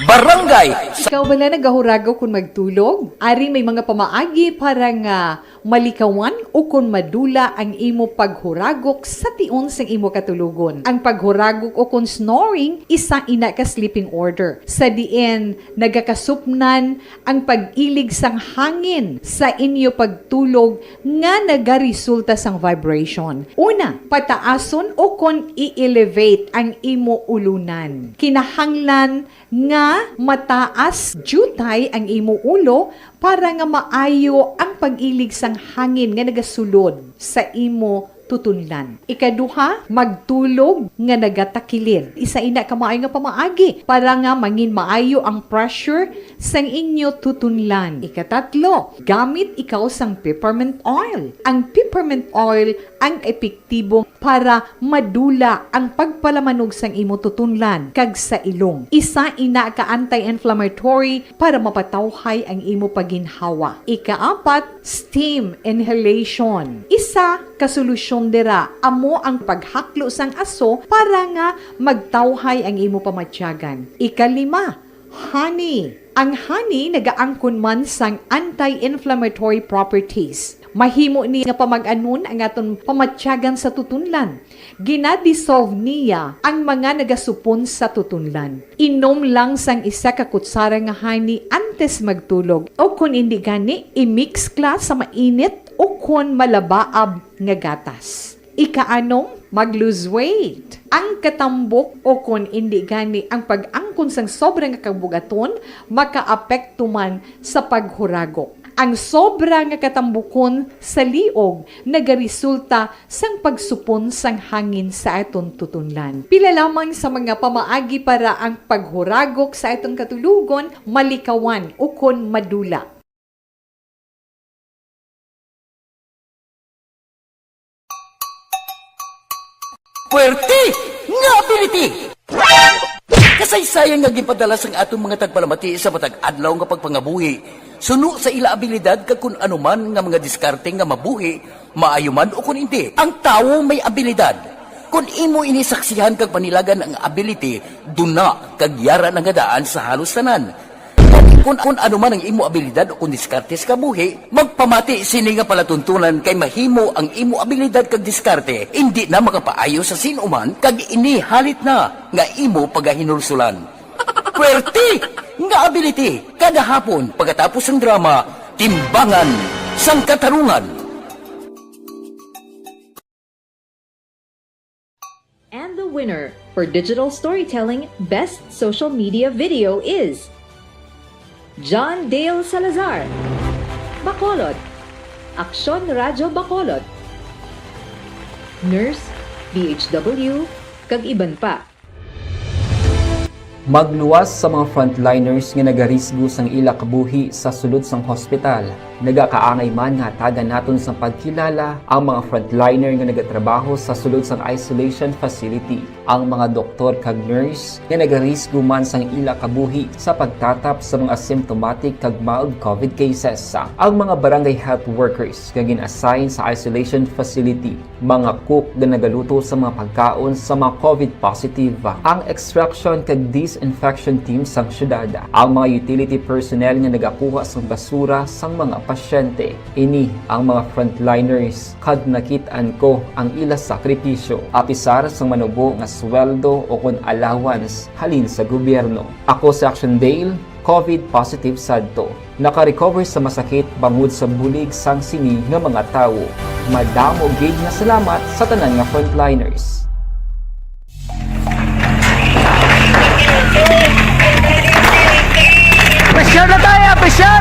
Barangay! Ikaw bala nagahuragaw kung magtulog? Ari may mga pamaagi para nga malikawan o kung madula ang imo paghuragok sa tion sang imo katulugon. Ang paghuragok o kung snoring, isa ina ka sleeping order. Sa diin, nagakasupnan ang pag-ilig sang hangin sa inyo pagtulog nga nagaresulta sang vibration. Una, pataason o kung i-elevate ang imo ulunan. Kinahanglan nga mataas jutay ang imo ulo para nga maayo ang pag-ilig sang hangin nga nagasulod sa imo tutunlan. Ikaduha, magtulog nga nagatakilid. Isa ina ka maayo nga pamaagi para nga mangin maayo ang pressure sang inyo tutunlan. Ikatatlo, gamit ikaw sang peppermint oil. Ang peppermint oil ang epektibo para madula ang pagpalamanog sang imo tutunlan kag sa ilong. Isa ina ka anti-inflammatory para mapatawhay ang imo paginhawa. Ikaapat, steam inhalation. Isa ka solusyon dira amo ang paghaklo sang aso para nga magtawhay ang imo pamatyagan. Ikalima, honey. Ang honey nagaangkon man sang anti-inflammatory properties. Mahimo ni nga pamag-anon ang aton pamatyagan sa tutunlan. Ginadissolve niya ang mga nagasupon sa tutunlan. Inom lang sang isa ka kutsara nga honey antes magtulog. O kung hindi gani, i-mix class sa mainit o kung malabaab nga gatas. Ikaanom, mag-lose weight. Ang katambok o kung hindi gani ang pag-angkon sang sobrang kabugaton, makaapekto man sa paghuragok. Ang sobra nga katambukon sa liog nagaresulta sang pagsupon sang hangin sa aton tutunlan. Pila lamang sa mga pamaagi para ang paghuragok sa aton katulugon malikawan o kon madula. Puwerte nga ability! Kasaysayan nga gipadala sang atong mga tagpalamati sa matag adlaw nga pagpangabuhi. Suno sa ila abilidad kag kun anuman nga mga diskarte nga mabuhi, maayo man o kun hindi. Ang tawo may abilidad. Kung imo inisaksihan kag panilagan ang ability, duna kag yara nga daan sa halos tanan. Kung ano man ang imo abilidad o kung diskarte sa kabuhi, magpamati sini nga palatuntunan kay mahimo ang imo abilidad kag diskarte, hindi na makapaayo sa sinuman kag ini halit na nga imo pagahinulsulan. Puwerte nga ability kada hapon pagkatapos ng drama, Timbangan sang Katarungan. And the winner for Digital Storytelling Best Social Media Video is John Dale Salazar, Bacolod, Aksyon Radyo Bacolod, Nurse, BHW, kag iban pa. Magluwas sa mga frontliners nga nagarisgo sang ila kabuhi sa sulod sang hospital. Nagakaangay man nga tagan naton sa pagkilala ang mga frontliner nga nagatrabaho sa sulod sang isolation facility. Ang mga doktor kag nurse nga nagarisgo man sang ila kabuhi sa pagtatap sa mga asymptomatic kag mild COVID cases. Ang mga barangay health workers nga gin-assign sa isolation facility, mga cook nga nagaluto sa mga pagkaon sa mga COVID positive, ang extraction kag disinfection team sang syudad, ang mga utility personnel nga nagakuha sang basura sang mga pasyente. Ini ang mga frontliners kad nakitaan ko ang ila sakripisyo apisar sang manubo nga sweldo o kun allowance halin sa gobyerno. Ako si Action Dale, COVID positive sadto. Naka-recover sa masakit bangod sa bulig sang sini nga mga tawo. Madamo gid nga salamat sa tanan nga frontliners. Pressure na tayo! Pressure!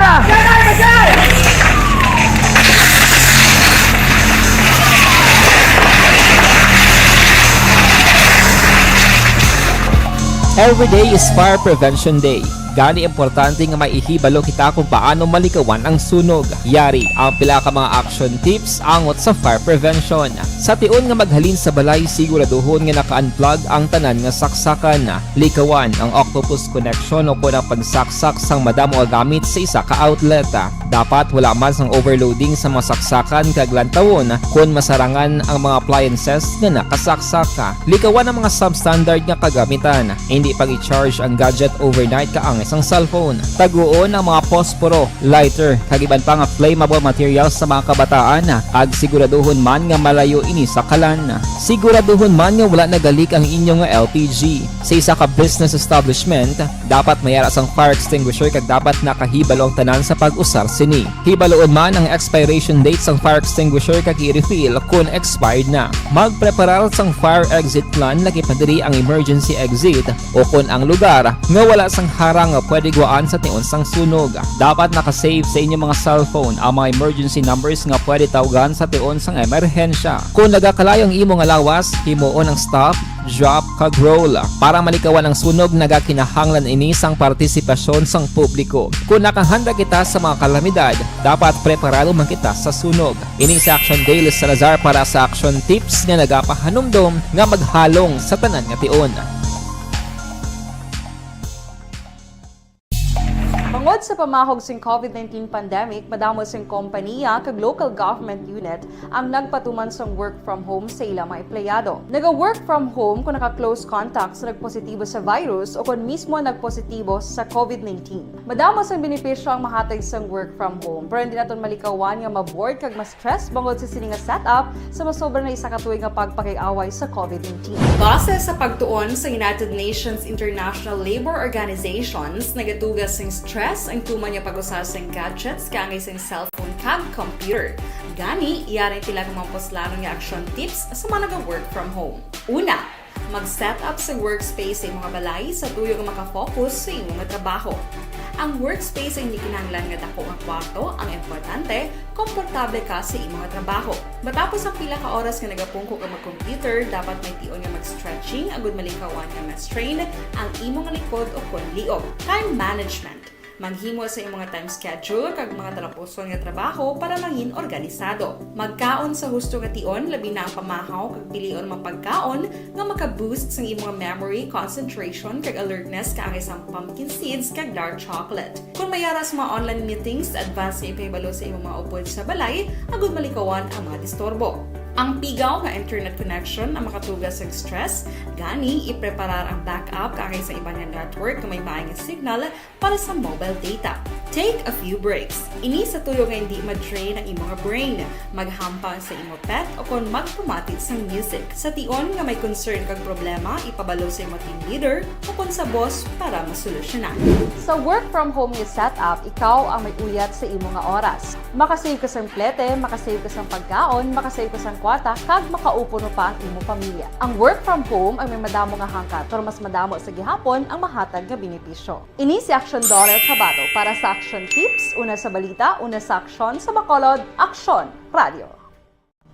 Every day is Fire Prevention Day. Gani importante nga maihibalo kita kung paano malikawan ang sunog. Yari ang pila ka mga action tips angot sa fire prevention. Sa tion nga maghalin sa balay, siguraduhon nga naka-unplug ang tanan nga saksakan. Likawan ang octopus connection o kung ang pagsaksak sang madamo nga gamit sa isa ka outlet. Dapat wala man sang overloading sa mga saksakan kag lantawon kung masarangan ang mga appliances nga nakasaksaka. Likawan ang mga substandard nga kagamitan. Hindi pag i-charge ang gadget overnight kaang isang cellphone. Taguon ang mga posporo, lighter, kag iban pa nga flammable materials sa mga kabataan. Ag siguraduhon man nga malayo ini sa kalan. Siguraduhon man nga wala nagalik ang inyong LPG. Sa isa ka business establishment, dapat mayara sang fire extinguisher kag dapat nakahibalo ang tanan sa pag-usar sini. Hibaloon man ang expiration date sang fire extinguisher kag i-refill kung expired na. Magpreparar sang fire exit plan laki padiri ang emergency exit o kung ang lugar nga wala sang harang nga pwede guwaan sa tion sang sunog. Dapat nakasave sa inyong mga cellphone ang mga emergency numbers nga pwede tawagan sa tion sang emerhensya. Kung nagakalayo ang imong lawas, himuon ang stop, drop, kag roll. Para malikawan ang sunog, nagakinahanglan ini sang partisipasyon sang publiko. Kung nakahanda kita sa mga kalamidad, dapat preparado man kita sa sunog. Ini sa Action Dale Salazar para sa action tips nga nagapahanumdom nga maghalong sa tanan nga tion. Bangod sa pamahog sing COVID-19 pandemic, madamo sing kompanya kag local government unit ang nagpatuman sang work from home sa ilang mga empleyado. Naga-work from home kung naka-close contact sa nagpositibo sa virus o kung mismo nagpositibo sa COVID-19. Madamo sang benepisyo ang mahatag sang work from home, pero hindi naton malikawan nga maboard kag ma-stress bangod sa sini nga setup sa masobra na isa ka tuig nga pagpakiaway sa COVID-19. Base sa pagtuon sa United Nations International Labor Organizations, nagatugas sing stress ang tuman niya pag-usar sa gadgets kaangay sa cellphone kag computer. Gani, iyarin tila ng mga poslano nga action tips sa mga nag-work from home. Una, mag-set up sa workspace sa mga balay sa tuyo nga makafocus sa imong trabaho. Ang workspace ay hindi kinahanglan nga dako ang kwarto, ang importante, komportable ka sa imong trabaho. Matapos ang pila ka oras nga nagapungko ka mag-computer, dapat may tion nga mag-stretching agud malikawan nga ma-strain ang imong likod o kon liog. Time management. Manghimo sa imong mga time schedule kag mga talapuson nga trabaho para mangin organisado. Magkaon sa husto nga tion, labi na ang pamahaw kag pilion mga pagkaon nga maka-boost sa imong memory, concentration kag alertness kaangay sa pumpkin seeds kag dark chocolate. Kung mayara sa mga online meetings, advance nga ipahibalo sa imong mga upod sa balay, agud malikawan ang mga disturbo. Ang pigaw nga internet connection ang makatugas sa stress, gani ipreparar ang backup kaangay sa ibang nga network na may maayong signal para sa mobile data. Take a few breaks. Ini sa tuyo nga hindi ma-drain ang imong brain, maghampang sa imong pet o kung magpumati sa music. Sa tion nga may concern kag problema, ipabalo sa imong team leader o kung sa boss para masolusyonan. Sa work from home nga setup, ikaw ang may uyat sa imong nga oras. Makasave ka sang plete, makasave ka sang pagkaon, makasave ka sang kwarta, kag makaupo no pa ang imong pamilya. Ang work from home ay may madamo nga hangkat, pero mas madamo sa gihapon ang mahatag nga benepisyo. Ini si Action Dorel Cabato para sa Action Tips, una sa balita, una sa aksyon sa Bacolod, Aksyon Radio.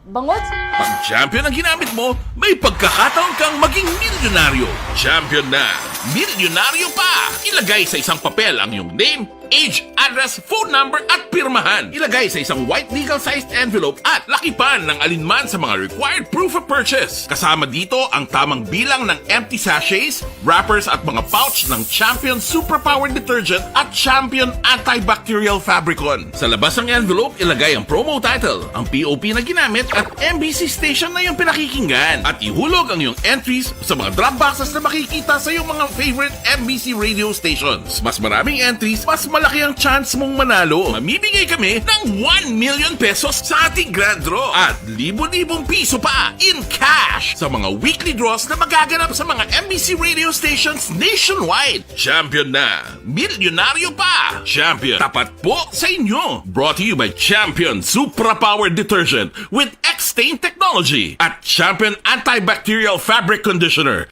Bangod Pag champion ang ginamit mo, may pagkakataon kang maging milyonaryo. Champion na! Milyonaryo pa! Ilagay sa isang papel ang iyong name, age, address, phone number at pirmahan. Ilagay sa isang white legal-sized envelope at lakipan ng alinman sa mga required proof of purchase. Kasama dito ang tamang bilang ng empty sachets, wrappers at mga pouch ng Champion Superpower Detergent at Champion Antibacterial Fabricon. Sa labas ng envelope, ilagay ang promo title, ang POP na ginamit at MBC station na yung pinakikinggan. At ihulog ang iyong entries sa mga drop boxes na makikita sa iyong mga favorite MBC radio stations. Mas maraming entries, mas malaki ang chance mong manalo. Mamibigay kami ng 1 million pesos sa ating grand draw at libo-libong piso pa in cash sa mga weekly draws na magaganap sa mga MBC radio stations nationwide. Champion na! Milyonaryo pa! Champion, tapat po sa inyo! Brought to you by Champion Superpower Detergent with X-Stain Technology at Champion Antibacterial Fabric Conditioner.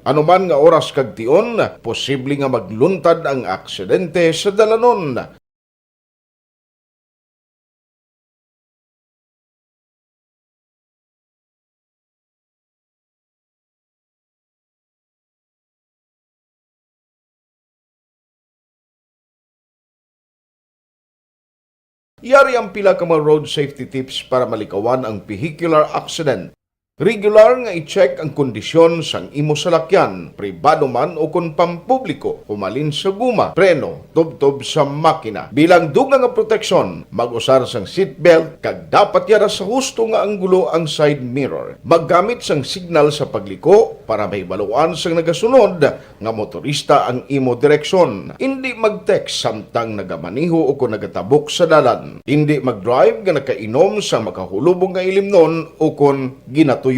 Ano man nga oras kag tion, posible nga magluntad ang aksidente sa dalanon. Yari ang pila ka mga road safety tips para malikawan ang vehicular accident. Regular nga i-check ang kondisyon sang imo salakyan, pribado man o kung pampubliko, humalin sa guma, preno, tubtob sa makina. Bilang dugang nga proteksyon, mag-usar sang seatbelt kag dapat yara sa husto nga anggulo ang side mirror. Maggamit sang signal sa pagliko para mahibaluan sang nagasunod nga motorista ang imo direksyon. Hindi mag-text samtang nagamaniho o kung nagatabok sa dalan. Hindi mag-drive nga nakainom sa makahulubong nga ilimnon o kung ginatuyo.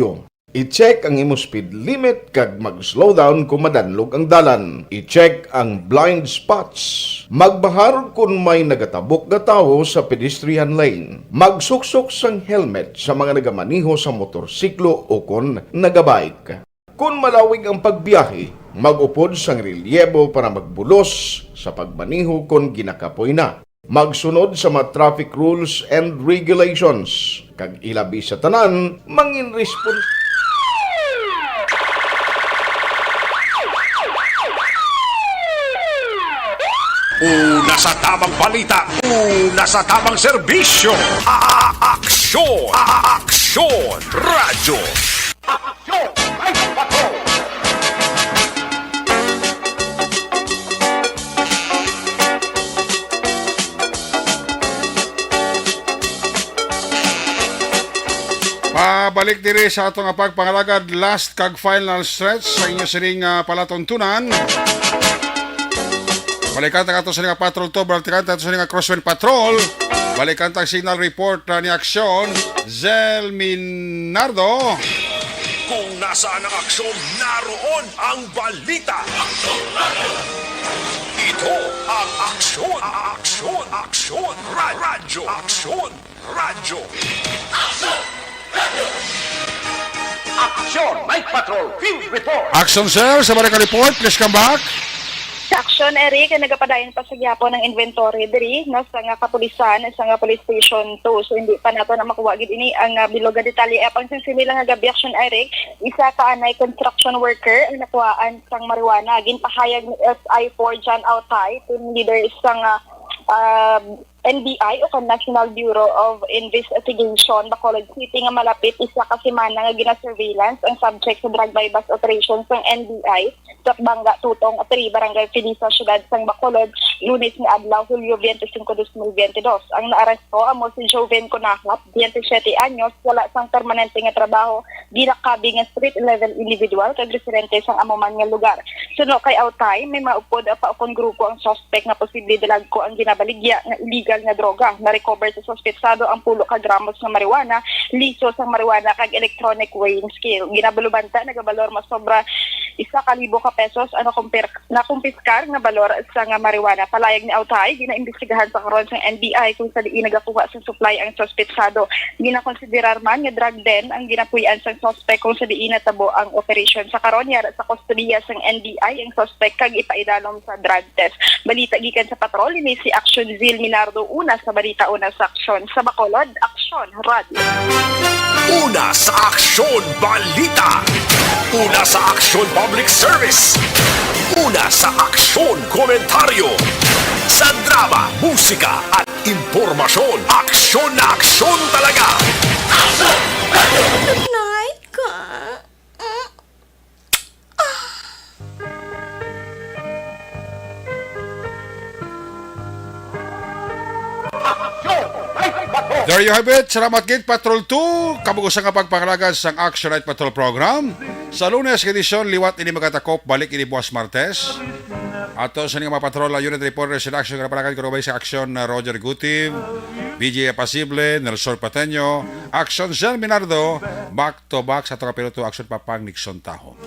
I-check ang imo speed limit kag mag-slow down kung madanlog ang dalan. I-check ang blind spots. Magbahar kung may nagatabok nga tawo sa pedestrian lane. Magsuksok sang helmet sa mga nagamaniho sa motorsiklo o kung nagabike. Kung malawig ang pagbiyahe, mag-upod sang relyebo para magbulos sa pagmaniho kung ginakapoy na. Magsunod sa mga traffic rules and regulations. Kag ilabi sa tanan, mangin respons... Una sa tamang balita, una sa tamang serbisyo. Aksyon! Aksyon! Radyo! Aksyon! Ay, pato! Pabalik diri sa atong pagpangalagad last kag final stretch sa inyo sining palatuntunan. Balikan tang ato sa nga patrol to, balikan tang ato sa nga crosswind patrol. Balikan tang signal report ni aksyon Zel Minardo. Kung nasaan ang aksyon, naroon ang balita. Aksyon! Ito ang aksyon! Aksyon! Aksyon! Radyo! Aksyon! Radyo! Aksyon! Aksyon! Night Patrol! Field Report! Action sir, sa balikan report, please come back. Sa aksyon, Eric, nagapadayon pa sa gyapon ng inventory diri no, sa nga kapulisan, sa nga police station 2. So, hindi pa nato na makuha gid ini ang bilog nga detalye. Apang sinsimila nga gabi aksyon, Eric, isa ka anay construction worker ang nakuhaan sang marijuana. Ginpahayag ni SI4 John Autay, team leader sang NBI o National Bureau of Investigation, Bacolod City nga malapit isa ka semana nga gina-surveillance ang subject sa drug bypass operations ng NBI sa Bangga Tutong at 3 Barangay Felisa, Syudad sang Bacolod, Lunes ni adlaw Hulyo 25, 2022. Ang naaresto amo si Joven Conahlap, 27 anyos, wala sang permanente nga trabaho, ginakabi nga street level individual kag residente sang amuman nga lugar. Suno kay Autay, may maupod pa akong grupo ang suspect nga posible dalag ko ang ginabaligya nga illegal nga droga. Na-recover sa suspetsado ang 10 ka gramos ng marijuana, liso sang marijuana kag electronic weighing scale. Ginabalubanta nagabalor mas sobra 1,000 ka pesos na kumpiskar nga balor sa nga marijuana. Palayag ni Autay, ginaimbestigahan sa karon sang NBI kung sa diin nagakuha sa supply ang suspetsado. Ginakonsiderar man nga drug den ang ginapuy-an sang suspect kung sa diin natabo ang operation. Sa karon yara sa kustodiya sang NBI ang suspect kag ipaidalom sa drug test. Balita gikan sa patrol ni si Action Zil Minardo una sa balita, una sa aksyon. Sa Bacolod, Aksyon Radio. Una sa Aksyon Balita. Una sa Aksyon Public Service. Una sa Aksyon Komentaryo. Sa drama, musika at impormasyon. Aksyon na aksyon talaga. Night ka. There you have it. Salamat gid Patrol 2. Kabugusan nga pagpangalagan sang Action Night Patrol program. Sa Lunes edisyon liwat ini magatakop balik ini buwas Martes. Ato sa nga patrol unit reporter sa Action Kapalakan karubay sa Action Roger Gutim, BJ Apasible, Nelson Pateño, Action Jean Minardo, back to back sa piloto Action Papang Nixon Taho.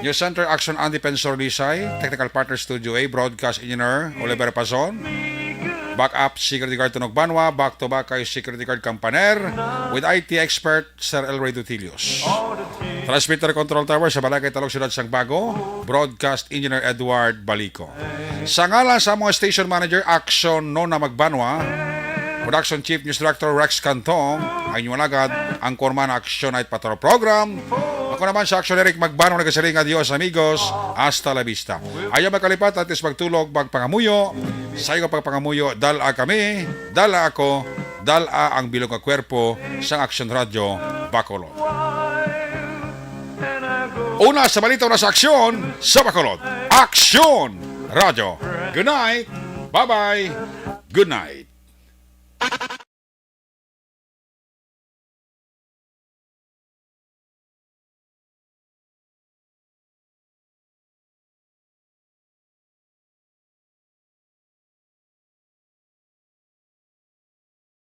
News Center Action Andy Pensor Lisay, Technical Partner Studio A, Broadcast Engineer Oliver Pazon, Backup Security Guard Tunog Banwa, back to back kay Security Guard Campaner with IT expert Sir Elray Dutilios. Transmitter Control Tower sa Balagay Talog Syudad Sang Bago, Broadcast Engineer Edward Balico. Sa ngalan sa mga Station Manager Action Nona Magbanwa, Production Chief News Director Rex Cantong, ay inyong ang Korman Action Night Patrol Program. Ako naman sa Action Eric Magbanwa, nagkasaling adios amigos, hasta la vista. Ayaw magkalipat at is magtulog, magpangamuyo, sa iyo pagpangamuyo, dala kami, dala ako, dala ang bilog ng kwerpo sa Action Radio Bacolod. Una sa balita na sa Aksyon sa Bacolod, Action Radio. Good night, bye-bye, good night.